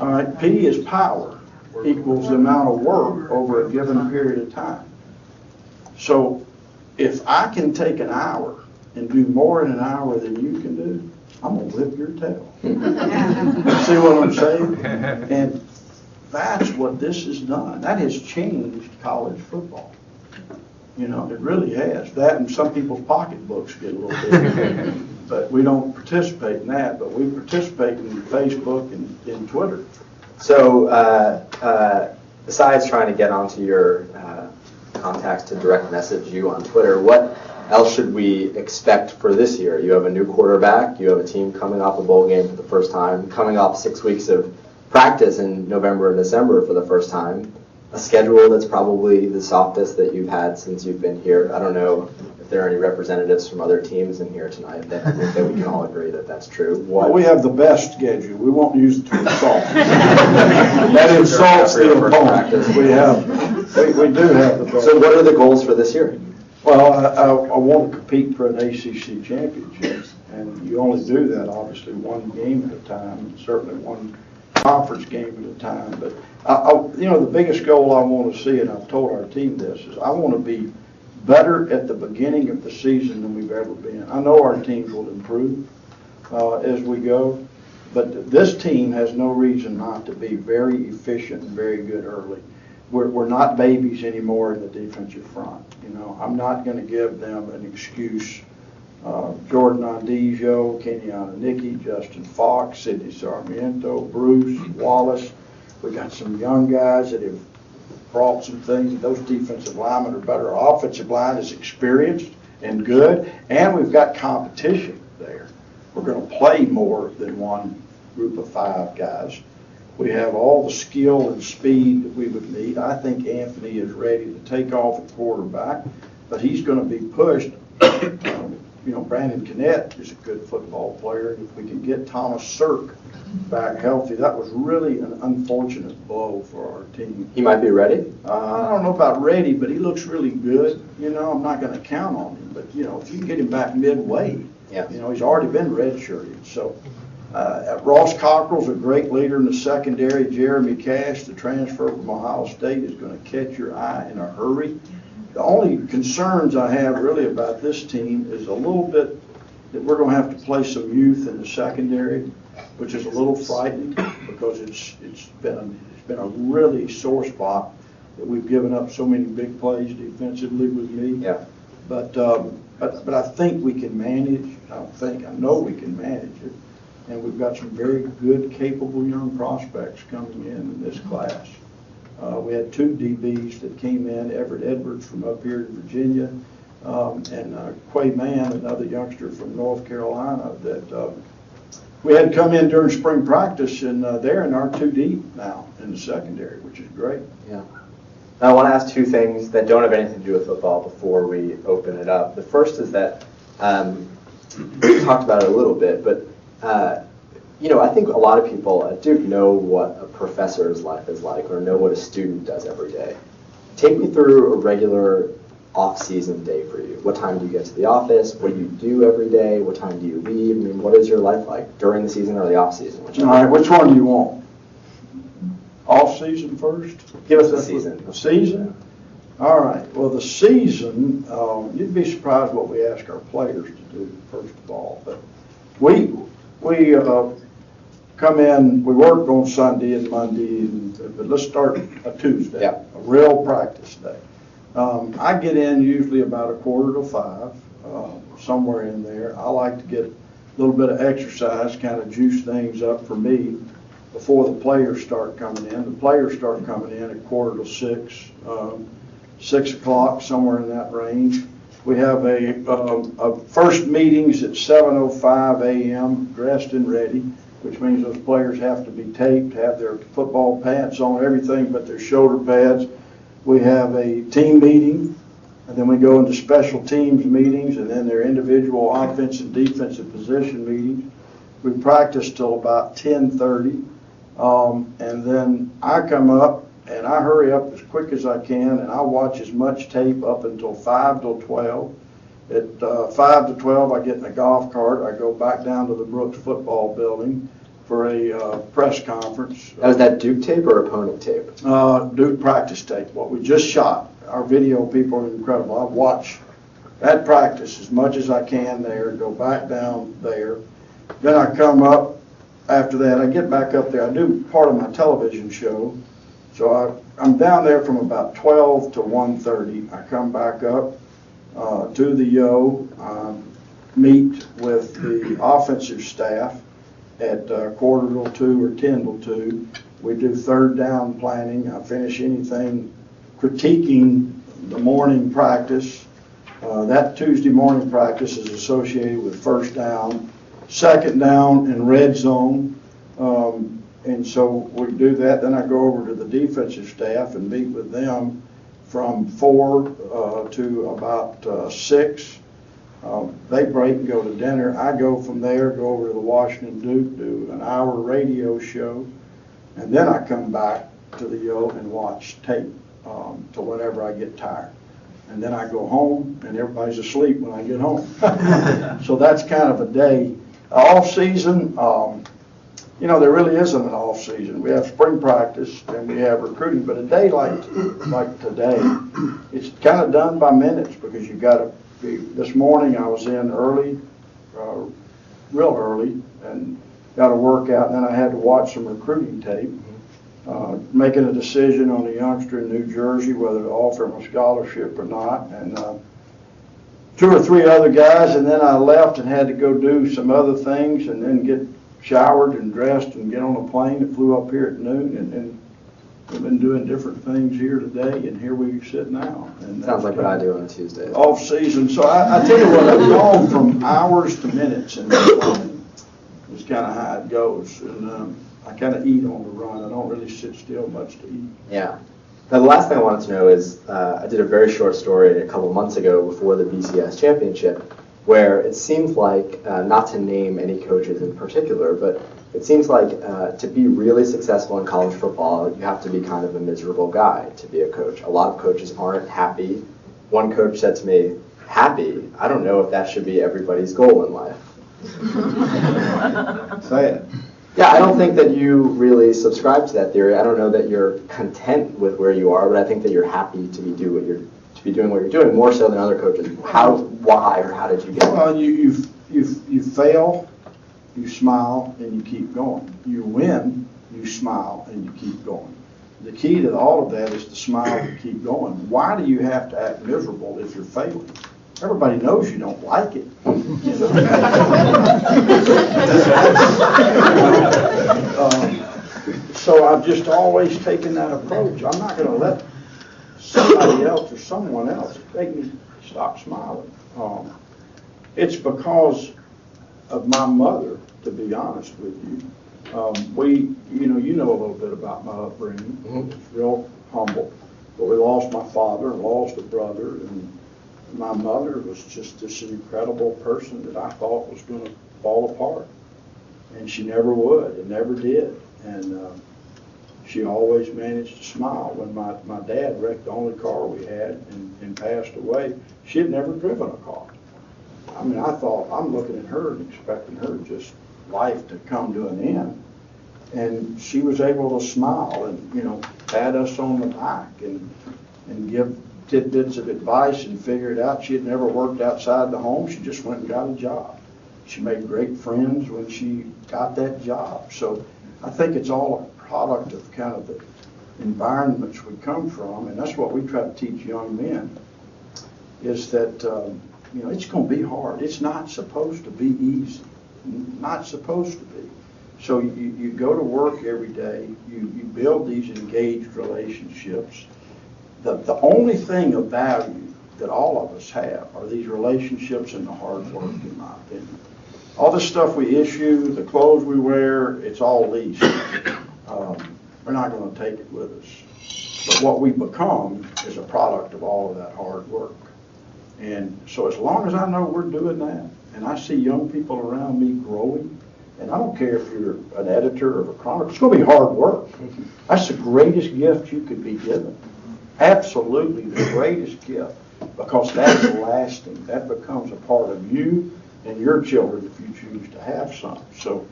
All right, P is power equals the amount of work over a given period of time. So if I can take an hour and do more in an hour than you can do, I'm going to whip your tail. See what I'm saying? And that's what this has done. That has changed college football. You know, it really has. That, and some people's pocketbooks get a little bit. But we don't participate in that, but we participate in Facebook and in Twitter. So besides trying to get onto your contacts to direct message you on Twitter, what else should we expect for this year? You have a new quarterback. You have a team coming off a bowl game for the first time, coming off 6 weeks of practice in November and December for the first time, a schedule that's probably the softest that you've had since you've been here. I don't know if there are any representatives from other teams in here tonight. I think that we can all agree that that's true. Well, we have the best schedule. We won't use it to insult. That insults the opponent. We do have the best. So what are the goals for this year? Well, I want to compete for an ACC championship, and you only do that, obviously, one game at a time, and certainly one conference game at a time. But, you know, the biggest goal I want to see, and I've told our team this, is I want to be better at the beginning of the season than we've ever been. I know our teams will improve as we go, but this team has no reason not to be very efficient and very good early. We're not babies anymore in the defensive front. You know, I'm not going to give them an excuse. Jordan Ondijo, Kenyon Nicky, Justin Fox, Sidney Sarmiento, Bruce, Wallace. We got some young guys that have brought some things. Those defensive linemen are better. Our offensive line is experienced and good, and we've got competition there. We're going to play more than one group of 5 guys. We have all the skill and speed that we would need. I think Anthony is ready to take off at quarterback, but he's going to be pushed Brandon Cannett is a good football player. If we can get Thomas Sirk back healthy, that was really an unfortunate blow for our team. He might be ready. I don't know about ready, but he looks really good. I'm not going to count on him, but if you can get him back midway, Yeah. he's already been redshirted. So Ross Cockrell's a great leader in the secondary. Jeremy Cash, the transfer from Ohio State, is going to catch your eye in a hurry. The only concerns I have really about this team is a little bit that we're going to have to play some youth in the secondary, which is a little frightening because it's been a really sore spot that we've given up so many big plays defensively with me. Yeah. But I think we can manage. I know we can manage it, and we've got some very good, capable young prospects coming in this class. We had 2 DBs that came in, Everett Edwards from up here in Virginia, and Quay Mann, another youngster from North Carolina that we had come in during spring practice, and they're in our 2 deep now in the secondary, which is great. Yeah. Now, I want to ask 2 things that don't have anything to do with football before we open it up. The first is that we talked about it a little bit, but I think a lot of people at Duke know what a professor's life is like or know what a student does every day. Take me through a regular off-season day for you. What time do you get to the office? What do you do every day? What time do you leave? I mean, what is your life like during the season or the off-season? All right, which one do you want? Off-season first? Give us the season. The season? All right. Well, the season, you'd be surprised what we ask our players to do, first of all. But we come in, we work on Sunday and Monday, but let's start a Tuesday, Yeah. a real practice day. I get in usually about 4:45, somewhere in there. I like to get a little bit of exercise, kind of juice things up for me before the players start coming in. The players start coming in at 5:45, 6 o'clock, somewhere in that range. We have a first meetings at 7:05 a.m., dressed and ready, which means those players have to be taped, have their football pants on, everything but their shoulder pads. We have a team meeting, and then we go into special teams meetings, and then their individual offensive and defensive position meetings. We practice till about 10:30, and then I come up, and I hurry up as quick as I can, and I watch as much tape up until 5 till 12. At 5 to 12, I get in a golf cart. I go back down to the Brooks football building for a press conference. Now, is that Duke tape or opponent tape? Duke practice tape, what we just shot. Our video people are incredible. I watch that practice as much as I can there, go back down there. Then I come up after that. I get back up there. I do part of my television show. So I'm down there from about 12 to 1:30. I come back up to the Yo, meet with the offensive staff at 1:45 or 10 till 2. We do third down planning. I finish anything critiquing the morning practice. That Tuesday morning practice is associated with first down, second down, and red zone. And so we do that. Then I go over to the defensive staff and meet with them from 4 to about 6. They break and go to dinner. I go from there, go over to the Washington Duke, do an hour radio show, and then I come back to the Yo and watch tape till whenever I get tired. And then I go home, and everybody's asleep when I get home. So that's kind of a day. Off season, there really isn't an off season. We have spring practice and we have recruiting, but a day like today, it's kind of done by minutes because you got to be. This morning I was in early, real early, and got a workout, and then I had to watch some recruiting tape, making a decision on a youngster in New Jersey whether to offer him a scholarship or not, and 2 or 3 other guys, and then I left and had to go do some other things, and then get showered and dressed and get on a plane that flew up here at noon, and we've been doing different things here today, and here we sit now. And Sounds like what I do on Tuesdays. Off season. So I tell you what, I've gone from hours to minutes in this morning. It's kind of how it goes, and I kind of eat on the run. I don't really sit still much to eat. Yeah. Now, the last thing I wanted to know is I did a very short story a couple months ago before the BCS championship, where it seems like, not to name any coaches in particular, but it seems like to be really successful in college football, you have to be kind of a miserable guy to be a coach. A lot of coaches aren't happy. One coach said to me, happy? I don't know if that should be everybody's goal in life. Say it. Yeah, I don't think that you really subscribe to that theory. I don't know that you're content with where you are, but I think that you're happy to be doing what you're doing more so than other coaches. Why, or how did you get there? Well, you fail, you smile, and you keep going. You win, you smile, and you keep going. The key to all of that is to smile and keep going. Why do you have to act miserable if you're failing? Everybody knows you don't like it. So I've just always taken that approach. I'm not going to let somebody else or someone else make me stop smiling. It's because of my mother, to be honest with you. You know a little bit about my upbringing. Mm-hmm. It's real humble. But we lost my father and lost a brother, and my mother was just this incredible person that I thought was going to fall apart. And she never would, and never did. And she always managed to smile. When my dad wrecked the only car we had and passed away, she had never driven a car. I mean, I thought, I'm looking at her and expecting her just life to come to an end. And she was able to smile and, pat us on the back and give tidbits of advice and figure it out. She had never worked outside the home. She just went and got a job. She made great friends when she got that job. So I think it's all a product of kind of the environments we come from, and that's what we try to teach young men, is that, it's going to be hard. It's not supposed to be easy. Not supposed to be. So you go to work every day, you build these engaged relationships. The only thing of value that all of us have are these relationships and the hard work, in my opinion. All the stuff we issue, the clothes we wear, it's all leased. We're not going to take it with us. But what we become is a product of all of that hard work. And so as long as I know we're doing that, and I see young people around me growing, and I don't care if you're an editor of a chronicle, it's going to be hard work. That's the greatest gift you could be given. Absolutely the greatest gift, because that's lasting. That becomes a part of you and your children if you choose to have some. So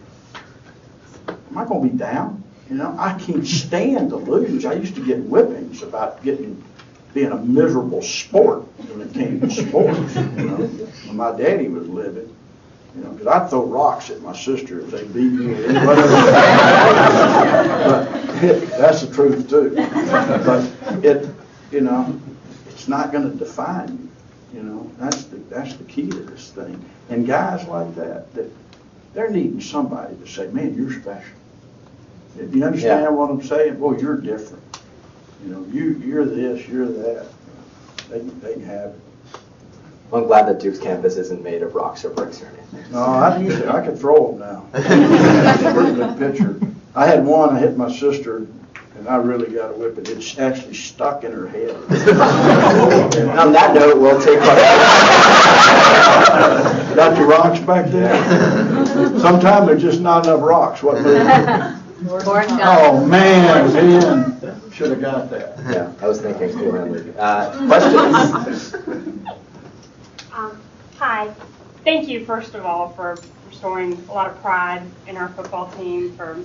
am I going to be down? I can't stand to lose. I used to get whippings about being a miserable sport when it came to sports, when my daddy was living. Because I'd throw rocks at my sister if they beat me or whatever. But that's the truth too. But it's not going to define you. That's the key to this thing. And guys like that they're needing somebody to say, man, you're special. Do you understand what I'm saying? Boy, you're different. You're this, you're that. They can have it. I'm glad that Duke's campus isn't made of rocks or bricks or anything. No, I could throw them now. That's a pretty good picture. I had one, I hit my sister, and I really got a whipping. It's actually stuck in her head. And on that note, we'll take Got your rocks back there? Sometimes there's just not enough rocks. What movie? Oh, man, should have got that. Yeah, I was thinking Cool Hand League. Questions? Hi. Thank you, first of all, for restoring a lot of pride in our football team for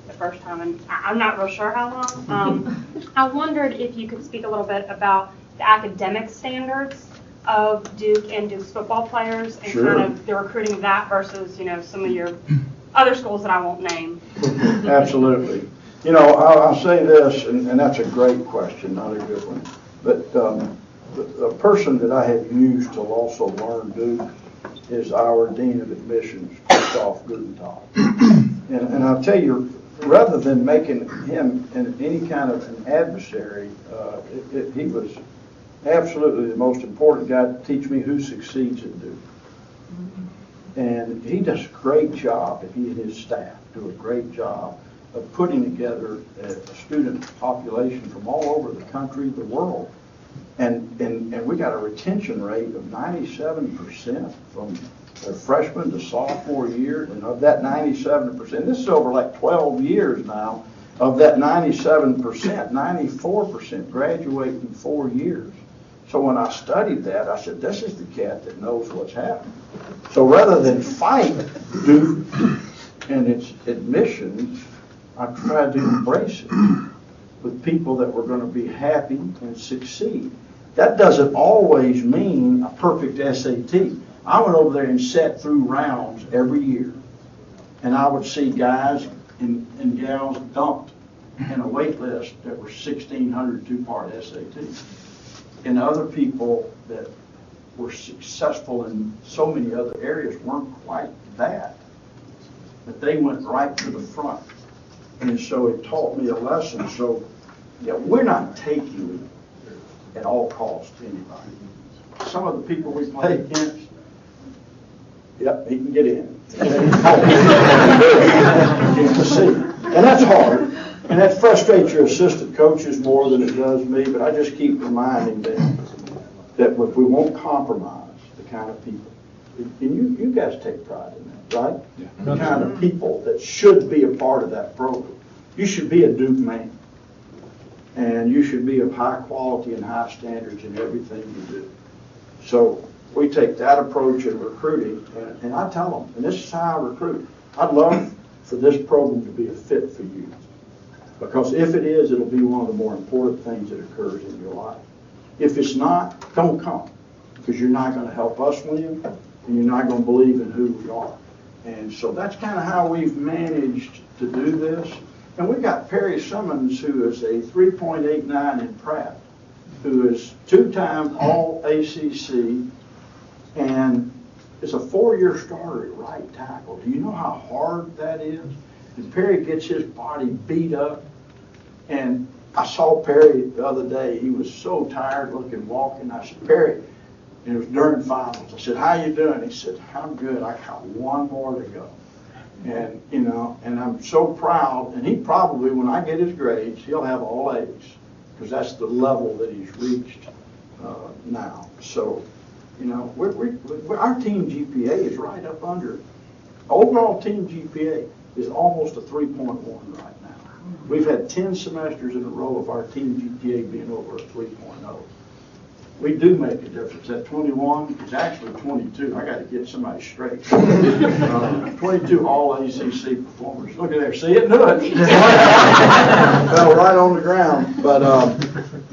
the first time, and I'm not real sure how long. I wondered if you could speak a little bit about the academic standards of Duke and Duke's football players and Sure. kind of the recruiting of that versus, some of your other schools that I won't name. Absolutely. I'll say this, and that's a great question, not a good one. But the person that I have used to also learn Duke is our Dean of Admissions, Christoph Gutenthal. And I'll tell you, rather than making him any kind of an adversary, he was absolutely the most important guy to teach me who succeeds at Duke. And he does a great job, and he and his staff do a great job of putting together a student population from all over the country, the world, And we got a retention rate of 97% from their freshman to sophomore year. And of that 97%, this is over like 12 years now, of that 97%, 94% graduate in 4 years. So when I studied that, I said, this is the cat that knows what's happening. So rather than fight Duke and its admissions, I tried to embrace it with people that were going to be happy and succeed. That doesn't always mean a perfect SAT. I went over there and sat through rounds every year, and I would see guys and gals dumped in a wait list that were 1,600 two-part SATs, and other people that were successful in so many other areas weren't quite that, but they went right to the front. And so it taught me a lesson. So, yeah, we're not taking at all costs to anybody. Some of the people we play against, yep, he can get in. Can't see. And that's hard. And that frustrates your assistant coaches more than it does me, but I just keep reminding them that we won't compromise the kind of people. And you guys take pride in that, right? Yeah. The kind of people that should be a part of that program. You should be a Duke man. And you should be of high quality and high standards in everything you do. So we take that approach in recruiting, and I tell them, and this is how I recruit, I'd love for this program to be a fit for you. Because if it is, it'll be one of the more important things that occurs in your life. If it's not, don't come, because you're not going to help us win, and you're not going to believe in who we are. And so that's kind of how we've managed to do this. And we've got Perry Simmons, who is a 3.89 in Pratt, who is 2-time All-ACC, and is a 4-year starter at right tackle. Do you know how hard that is? And Perry gets his body beat up. And I saw Perry the other day. He was so tired looking, walking. I said, Perry, and it was during finals. I said, how you doing? He said, I'm good. I got one more to go. And, you know, and I'm so proud. And he probably, when I get his grades, he'll have all A's, because that's the level that he's reached now. So, you know, our team GPA is right up under. Overall team GPA is almost a 3.1 right now. We've had 10 semesters in a row of our team GPA being over a 3.0. We do make a difference. That 21 is actually 22. I got to get somebody straight. 22 All-ACC performers. Look at there. See it? Do it. Fell right on the ground. But,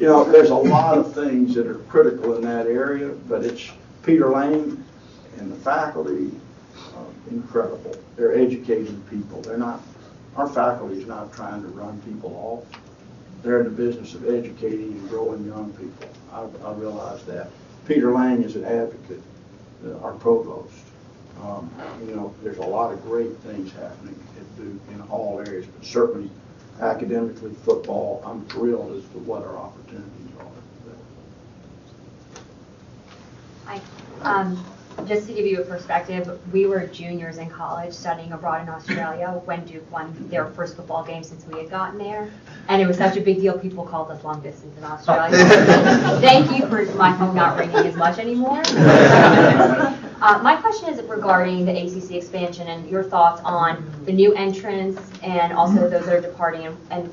you know, there's a lot of things that are critical in that area. But it's Peter Lane and the faculty, incredible. They're educating people. They're not, our faculty is not trying to run people off. They're in the business of educating and growing young people. I realize that. Peter Lang is an advocate, our provost. You know, there's a lot of great things happening at Duke in all areas, but certainly academically, football, I'm thrilled as to what our opportunities are. Hi. Just to give you a perspective, we were juniors in college studying abroad in Australia when Duke won their first football game since we had gotten there. And it was such a big deal, people called us long distance in Australia. Thank you for my phone not ringing as much anymore. My question is regarding the ACC expansion and your thoughts on the new entrants and also those that are departing, and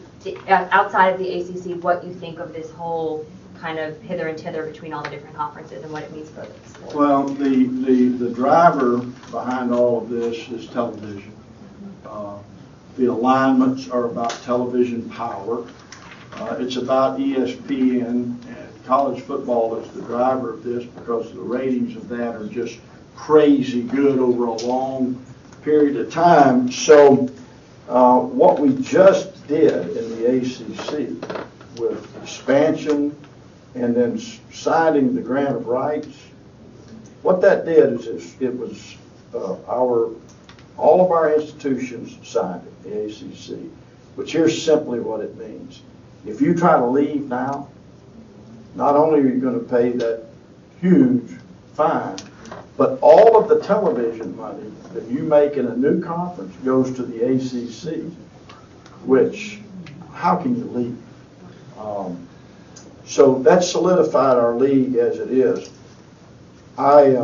outside of the ACC, what you think of this whole kind of hither and thither between all the different conferences and what it means for the sport. Well, the driver behind all of this is television. The alignments are about television power. It's about ESPN, and college football is the driver of this because the ratings of that are just crazy good over a long period of time. So what we just did in the ACC with expansion and then signing the grant of rights, what that did is it was all of our institutions signed it, the ACC, which here's simply what it means. If you try to leave now, not only are you going to pay that huge fine, but all of the television money that you make in a new conference goes to the ACC, which, how can you leave? So that solidified our league as it is. I'm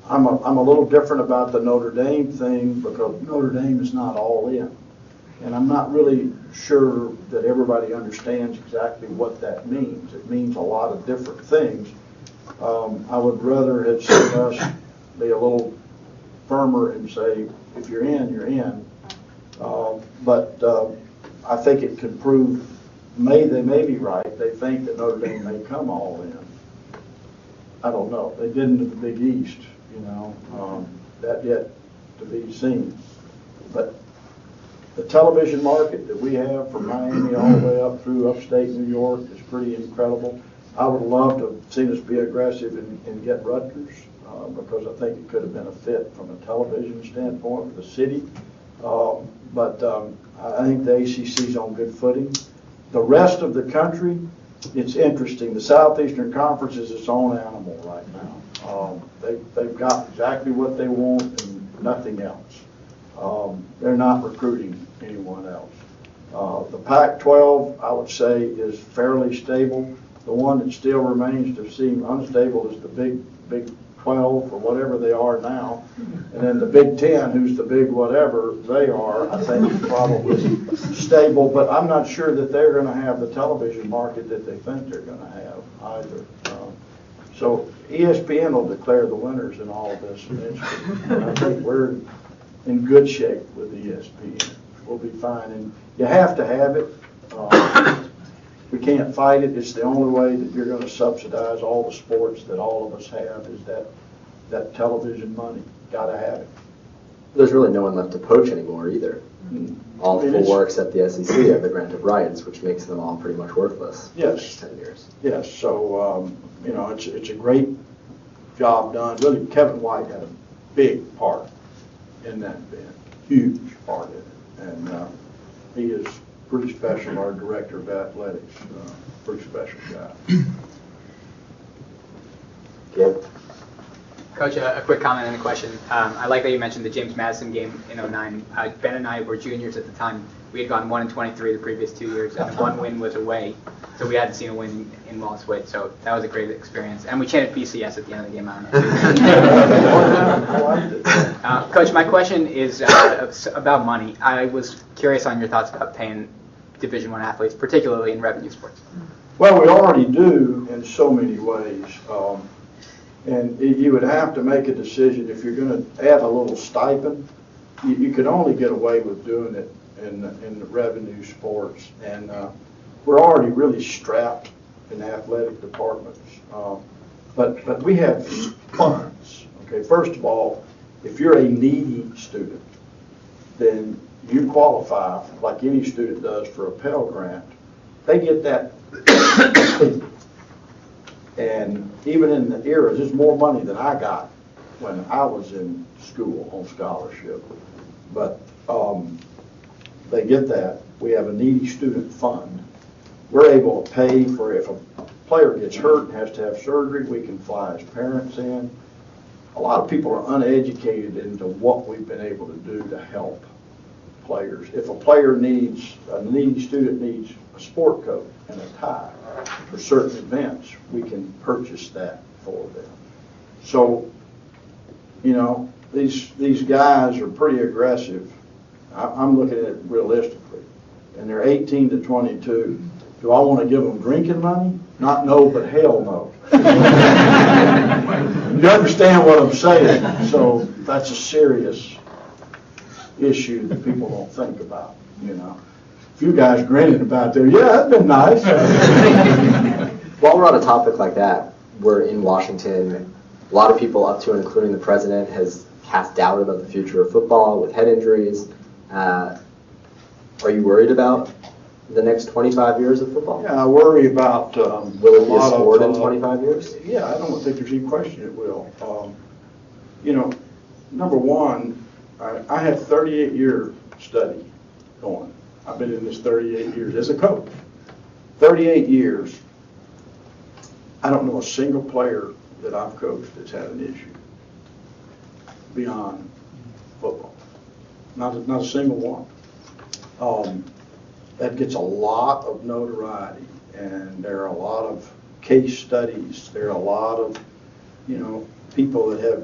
a little different about the Notre Dame thing because Notre Dame is not all in. And I'm not really sure that everybody understands exactly what that means. It means a lot of different things. I would rather have seen us be a little firmer and say, if you're in, you're in. But I think it could prove, they may be right. They think that Notre Dame may come all in. I don't know. They didn't in the Big East, that yet to be seen. But the television market that we have from Miami all the way up through upstate New York is pretty incredible. I would love to have seen us be aggressive and get Rutgers because I think it could have been a fit from a television standpoint for the city. But I think the ACC's on good footing. The rest of the country, it's interesting. The Southeastern Conference is its own animal right now. They've got exactly what they want and nothing else. They're not recruiting anyone else. The Pac-12, I would say, is fairly stable. The one that still remains to seem unstable is the Big 12 or whatever they are now. And then the Big 10, who's the big whatever they are, I think is probably stable. But I'm not sure that they're going to have the television market that they think they're going to have either. So ESPN will declare the winners in all of this eventually. And I think we're in good shape with ESPN. We'll be fine. And you have to have it. We can't fight it. It's the only way that you're going to subsidize all the sports that all of us have is that television money. Got to have it. There's really no one left to poach anymore either. All four except the SEC have the grant of rights, which makes them all pretty much worthless for the next 10 years. Yes, so, it's a great job done. Really, Kevin White had a big part in that event, huge part in it. And he is pretty special, our director of athletics, pretty special guy. Gabe? Coach, a quick comment and a question. I like that you mentioned the James Madison game in 09. Ben and I were juniors at the time. We had gone 1-23 the previous 2 years, and one win was away, so we hadn't seen a win in Wallace Wade. So that was a great experience. And we chanted BCS at the end of the game. I don't know. Coach, my question is about money. I was curious on your thoughts about paying Division I athletes, particularly in revenue sports. Well, we already do in so many ways. And you would have to make a decision if you're going to add a little stipend. You could only get away with doing it in the revenue sports. And we're already really strapped in the athletic departments. But we have funds. Okay, first of all, if you're a needy student, then you qualify, like any student does, for a Pell Grant. They get that. And even in the eras, it's more money than I got when I was in school on scholarship. But they get that. We have a needy student fund. We're able to pay for if a player gets hurt and has to have surgery, we can fly his parents in. A lot of people are uneducated into what we've been able to do to help players. If a needy student needs a sport coat and a tie for certain events, we can purchase that for them. So, these guys are pretty aggressive. I'm looking at it realistically. And they're 18 to 22. Do I want to give them drinking money? Not no, but hell no. You understand what I'm saying? So that's a serious issue that people don't think about, A few guys grinning about there, yeah, that'd been nice. While we're on a topic like that, we're in Washington. A lot of people, up to and including the president, has cast doubt about the future of football with head injuries. Are you worried about the next 25 years of football? Yeah, I worry about will it be a sport in 25 years? Yeah, I don't think there's any question it will. Number one, I have 38-year study going. I've been in this 38 years as a coach. 38 years. I don't know a single player that I've coached that's had an issue beyond football. Not a single one. That gets a lot of notoriety And there are a lot of case studies. There are a lot of, people that have,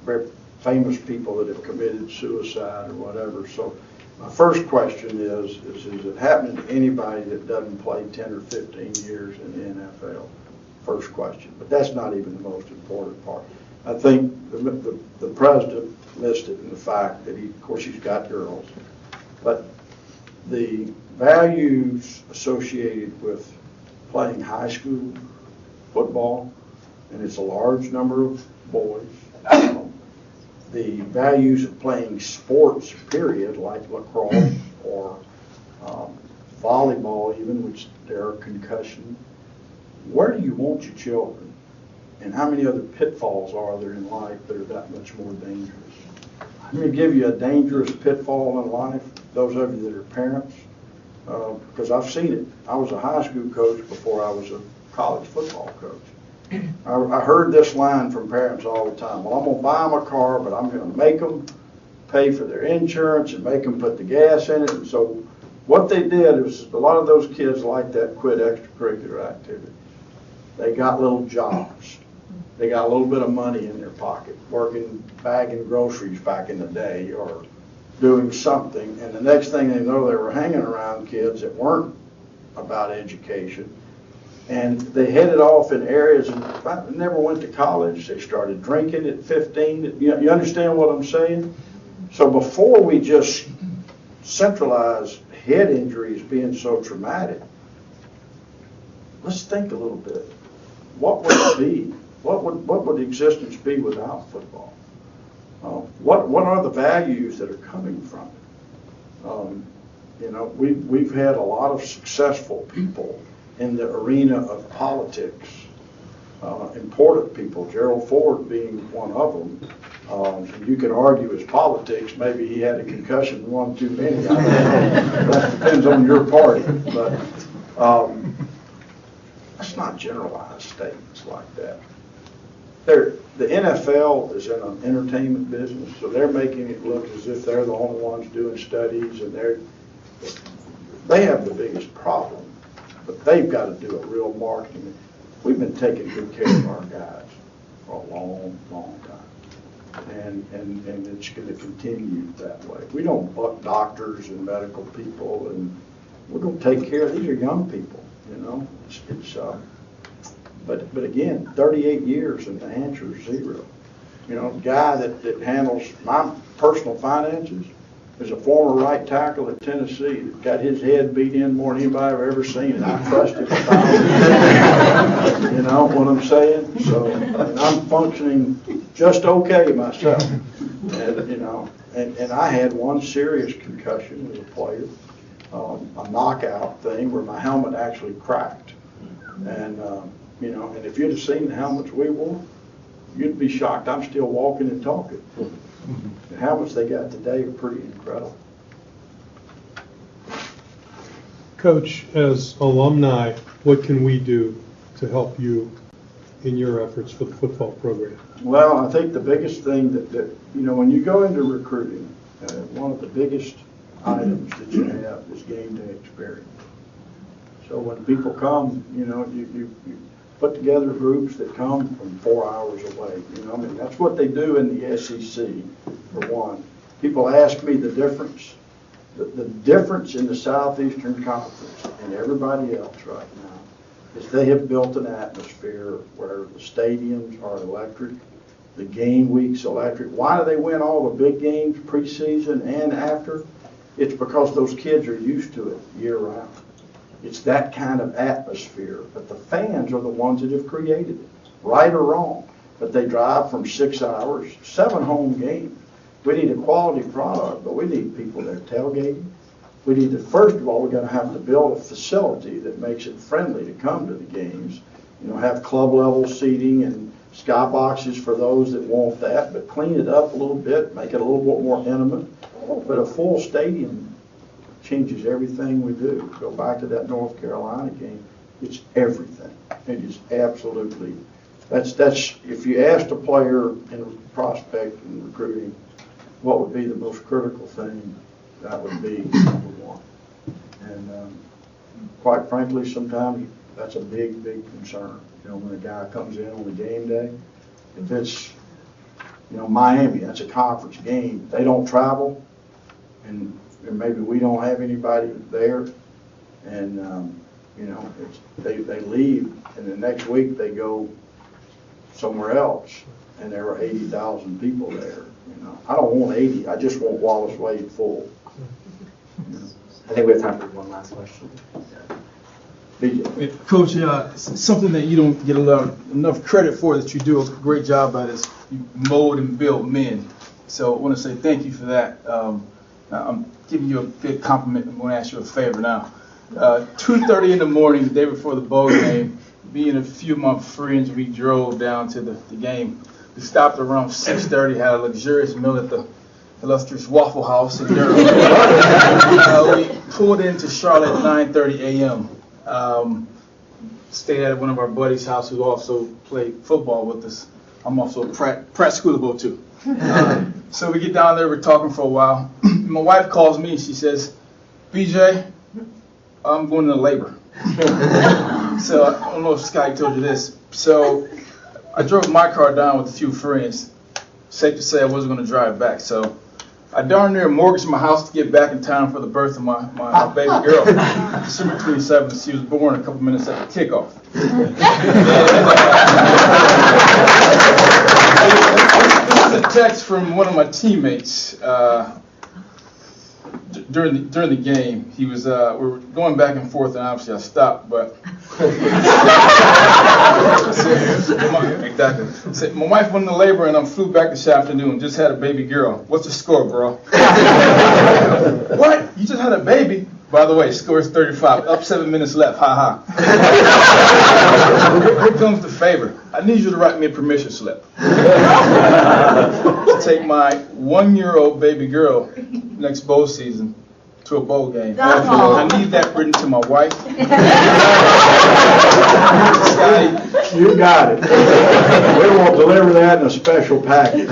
very famous people that have committed suicide or whatever. So my first question is it happening to anybody that doesn't play 10 or 15 years in the NFL? First question. But that's not even the most important part. I think the president missed it in the fact that of course he's got girls, but the values associated with playing high school football, and it's a large number of boys, the values of playing sports, period, like lacrosse or volleyball even, which there are concussions. Where do you want your children? And how many other pitfalls are there in life that are that much more dangerous? I'm going to give you a dangerous pitfall in life, those of you that are parents, because I've seen it. I was a high school coach before I was a college football coach. I heard this line from parents all the time. Well, I'm going to buy them a car, but I'm going to make them pay for their insurance and make them put the gas in it. And so what they did was a lot of those kids like that quit extracurricular activity. They got little jobs. They got a little bit of money in their pocket, working, bagging groceries back in the day or doing something. And the next thing they know, they were hanging around kids that weren't about education. And they headed off in areas and never went to college. They started drinking at 15. You understand what I'm saying? So before we just centralize head injuries being so traumatic, let's think a little bit. What would it be? What would existence be without football? What are the values that are coming from it? We've had a lot of successful people in the arena of politics, important people, Gerald Ford being one of them. And you can argue his politics, maybe he had a concussion, one too many. I don't know. That depends on your party. But let's not generalize statements like that. The NFL is in an entertainment business, so they're making it look as if they're the only ones doing studies, and they have the biggest problem. But they've got to do a real marketing. We've been taking good care of our guys for a long, long time. And it's going to continue that way. We don't buck doctors and medical people, and we're going to take care of these are young people, But again, 38 years and the answer is 0. The guy that handles my personal finances is a former right tackle at Tennessee that got his head beat in more than anybody I've ever seen, and I trust him. You know what I'm saying? So I'm functioning just okay myself. And I had one serious concussion as a player, a knockout thing where my helmet actually cracked. And and if you'd have seen the helmets we wore, you'd be shocked. I'm still walking and talking. The helmets they got today are pretty incredible. Coach, as alumni, what can we do to help you in your efforts for the football program? Well, I think the biggest thing that when you go into recruiting, one of the biggest items that you have is game day experience. So when people come, you put together groups that come from 4 hours away. That's what they do in the SEC, for one. People ask me the difference. The difference in the Southeastern Conference and everybody else right now is they have built an atmosphere where the stadiums are electric, the game week's electric. Why do they win all the big games preseason and after? It's because those kids are used to it year round. It's that kind of atmosphere, but the fans are the ones that have created it, right or wrong. But they drive from 6 hours, 7 home games. We need a quality product, but we need people there tailgating. We need to, first of all, we're going to have to build a facility that makes it friendly to come to the games. Have club level seating and skyboxes for those that want that, but clean it up a little bit, make it a little bit more intimate. But a full stadium changes everything we do. Go back to that North Carolina game. It's everything. It is absolutely. That's. If you asked a player in prospect and recruiting, what would be the most critical thing? That would be number one. And quite frankly, sometimes that's a big, big concern. You know, when a guy comes in on a game day, if it's, you know, Miami, that's a conference game, they don't travel, and maybe we don't have anybody there, and, you know, they leave, and the next week they go somewhere else, and there are 80,000 people there. You know, I don't want 80, I just want Wallace Wade full. I think we have time for one last question. BJ. Coach, something that you don't get enough credit for that you do a great job at is you mold and build men. So I want to say thank you for that. I'm giving you a big compliment. I'm going to ask you a favor now. 2:30 in the morning, the day before the bowl game, me and a few of my friends, we drove down to the game. We stopped around 6:30, had a luxurious meal at the illustrious Waffle House in Durham. We pulled into Charlotte at 9:30 a.m. Stayed at one of our buddies' house who also played football with us. I'm also a Pratt School of Bowl too. So we get down there, we're talking for a while. My wife calls me, she says, BJ, I'm going into labor. So I don't know if Scotty told you this. So I drove my car down with a few friends. Safe to say I wasn't going to drive back. So I darn near mortgaged my house to get back in time for the birth of my baby girl. December 27th, she was born a couple minutes after kickoff. This is a text from one of my teammates during the game. He was we were going back and forth, and obviously I stopped, but exactly. Said, my wife went into labor and I flew back this afternoon. Just had a baby girl. What's the score, bro? What? You just had a baby? By the way, score is 35. Up 7 minutes left. Ha ha. Here comes the favor. I need you to write me a permission slip to take my 1-year-old baby girl next bowl season to a bowl game. I need that written to my wife. Scotty, You got it. We will deliver that in a special package.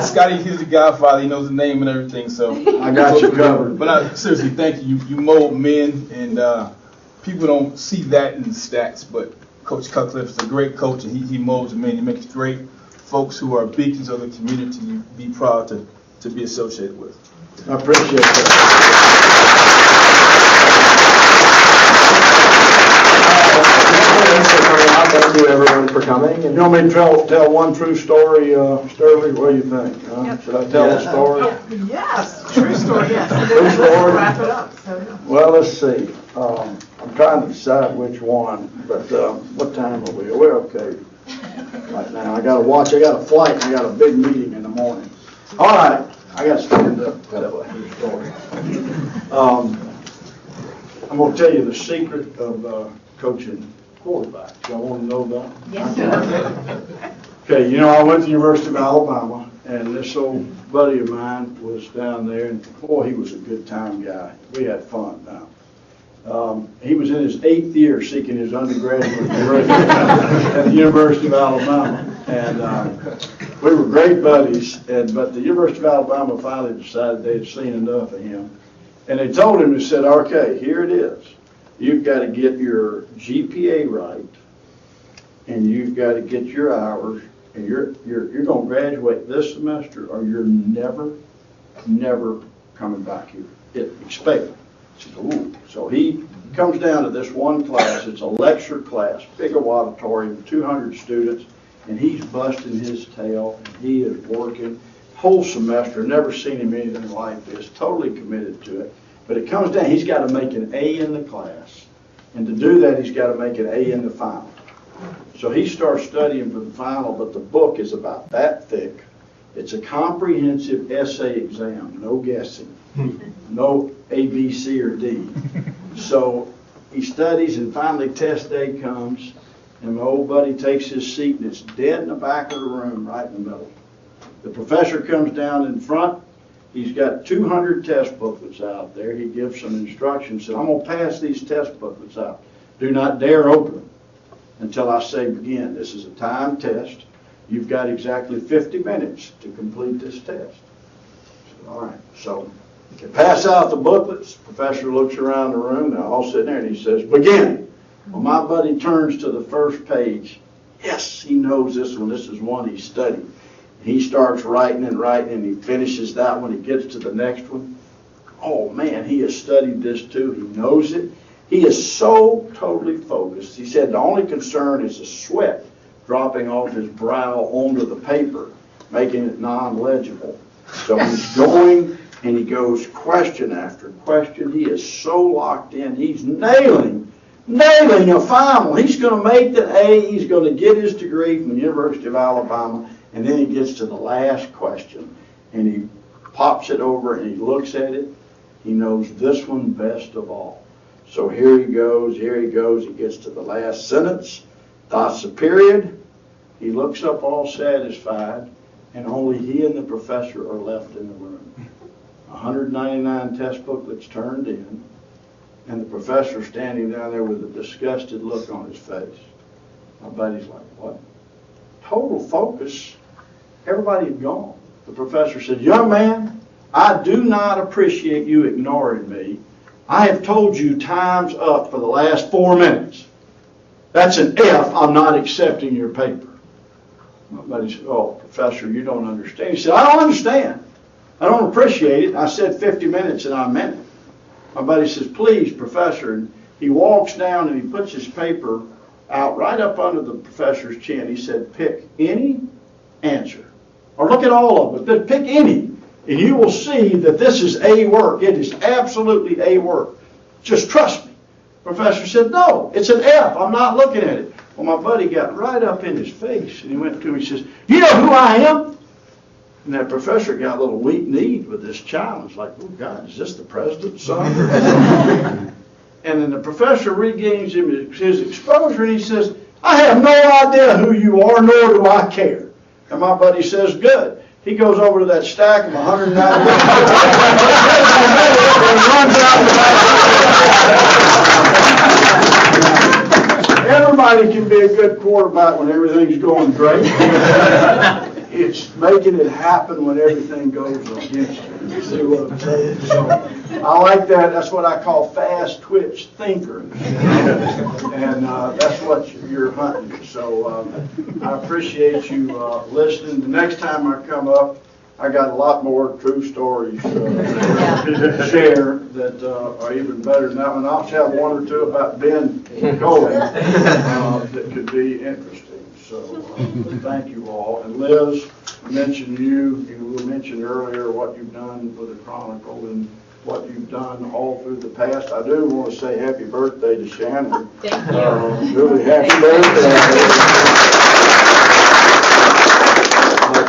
Scotty, he's the godfather. He knows the name and everything. So I got you covered. But seriously, thank you. You mold men, and people don't see that in the stats. But Coach Cutcliffe is a great coach, and he molds men. He makes great folks who are beacons of the community you be proud to be associated with. I appreciate that. Thank you, everyone, for coming. You want me to tell one true story, Sterling? What do you think? Should I tell a story? Yes, true story, yes. True story? Wrap it up. So. Well, let's see. I'm trying to decide which one, but what time are we? We're okay right now. I got to watch. I got a flight. I got a big meeting in the morning. All right. I got to stand up to tell a true story. I'm going to tell you the secret of coaching quarterbacks. Y'all want to know that? Yes, sir. Okay, you know, I went to the University of Alabama, and this old buddy of mine was down there, and boy, he was a good time guy. We had fun now. He was in his 8th year seeking his undergraduate degree at the University of Alabama, and we were great buddies, but the University of Alabama finally decided they had seen enough of him, and they told him, they said, okay, here it is. You've got to get your GPA right, and you've got to get your hours, and you're going to graduate this semester, or you're never coming back here. Expect. So he comes down to this one class. It's a lecture class, big auditorium, 200 students, and he's busting his tail, and he is working whole semester. Never seen him anything like this. Totally committed to it. But it comes down, he's got to make an A in the class. And to do that, he's got to make an A in the final. So he starts studying for the final, but the book is about that thick. It's a comprehensive essay exam, no guessing, no A, B, C, or D. So he studies, and finally test day comes, and my old buddy takes his seat, and it's dead in the back of the room, right in the middle. The professor comes down in front. He's got 200 test booklets out there. He gives some instructions. Said, I'm going to pass these test booklets out. Do not dare open them until I say begin. This is a timed test. You've got exactly 50 minutes to complete this test. Said, all right. So They pass out the booklets. Professor looks around the room. They're all sitting there, and he says, begin. Well, my buddy turns to the first page. Yes, he knows this one. This is one he studied. He starts writing, and he finishes that one. He gets to the next one. Oh, man, he has studied this too. He knows it. He is so totally focused. He said the only concern is the sweat dropping off his brow onto the paper, making it non-legible. So he's going, and he goes question after question. He is so locked in. He's nailing a final. He's going to make the A. He's going to get his degree from the University of Alabama. And then he gets to the last question, and he pops it over, and he looks at it. He knows this one best of all. So here he goes. He gets to the last sentence, dots the period. He looks up all satisfied, and only he and the professor are left in the room. 199 test booklets turned in, and the professor standing down there with a disgusted look on his face. My buddy's like, what? Total focus. Everybody had gone. The professor said, young man, I do not appreciate you ignoring me. I have told you time's up for the last 4 minutes. That's an F. I'm not accepting your paper. My buddy said, oh, professor, you don't understand. He said, I don't understand. I don't appreciate it. I said 50 minutes and I meant it. My buddy says, please, professor. And he walks down and he puts his paper out right up under the professor's chin. He said, pick any answer. Or look at all of them, but pick any. And you will see that this is A work. It is absolutely A work. Just trust me. Professor said, no, it's an F. I'm not looking at it. Well, my buddy got right up in his face, and he went to him, he says, you know who I am? And that professor got a little weak-kneed with this challenge, like, oh, God, is this the president's son? And then the professor regains him his exposure, and he says, I have no idea who you are, nor do I care. And my buddy says, good. He goes over to that stack of 190 and runs out. Everybody can be a good quarterback when everything's going great. It's making it happen when everything goes against you. You see what I'm saying? So I like that. That's what I call fast twitch thinkers. And that's what you're hunting. So I appreciate you listening. The next time I come up, I got a lot more true stories to share that are even better than that one. I'll have one or two about Ben Cohen that could be interesting. So thank you all. And Liz, I mentioned you mentioned earlier what you've done for the Chronicle and what you've done all through the past. I do want to say happy birthday to Shannon. Thank you. Really happy birthday.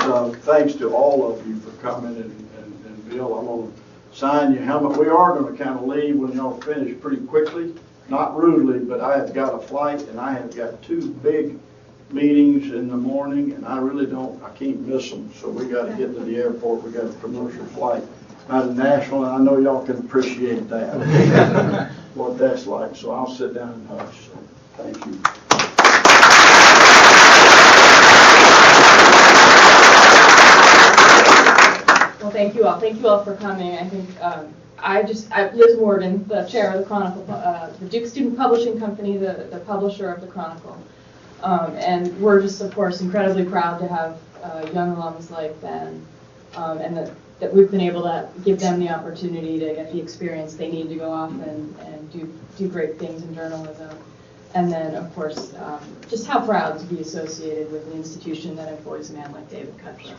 But thanks to all of you for coming, and Bill, I'm going to sign your helmet. We are going to kind of leave when y'all finish pretty quickly, not rudely, but I have got a flight, and I have got 2 big meetings in the morning, and I can't miss them. So we got to get to the airport. We got a commercial flight, not a national, and I know y'all can appreciate that, what that's like. So I'll sit down and hush. So thank you. Well, thank you all. Thank you all for coming. I think Liz Warden, the chair of the Chronicle, the Duke Student Publishing Company, the publisher of the Chronicle. And we're just, of course, incredibly proud to have young alums like Ben, and that we've been able to give them the opportunity to get the experience they need to go off and do great things in journalism. And then, of course, just how proud to be associated with an institution that employs a man like David Cutler.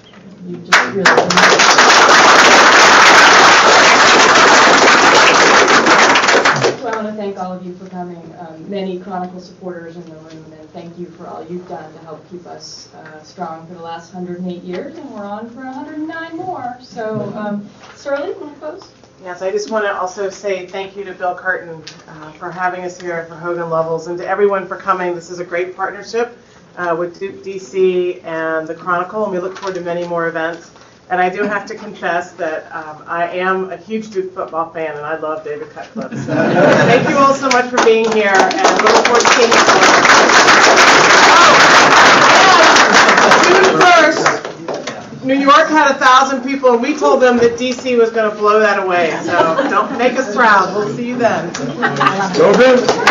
You just really So I want to thank all of you for coming, many Chronicle supporters in the room, and thank you for all you've done to help keep us strong for the last 108 years, and we're on for 109 more. So, Sterling, you want to close? Yes, I just want to also say thank you to Bill Curtin for having us here, for Hogan Lovells, and to everyone for coming. This is a great partnership with Duke DC and the Chronicle, and we look forward to many more events. And I do have to confess that I am a huge Duke football fan, and I love David Cutcliffe. So thank you all so much for being here, and we look forward to seeing you soon. June 1st. New York had 1,000 people, and we told them that DC was going to blow that away. So don't make us proud. We'll see you then. Go Duke.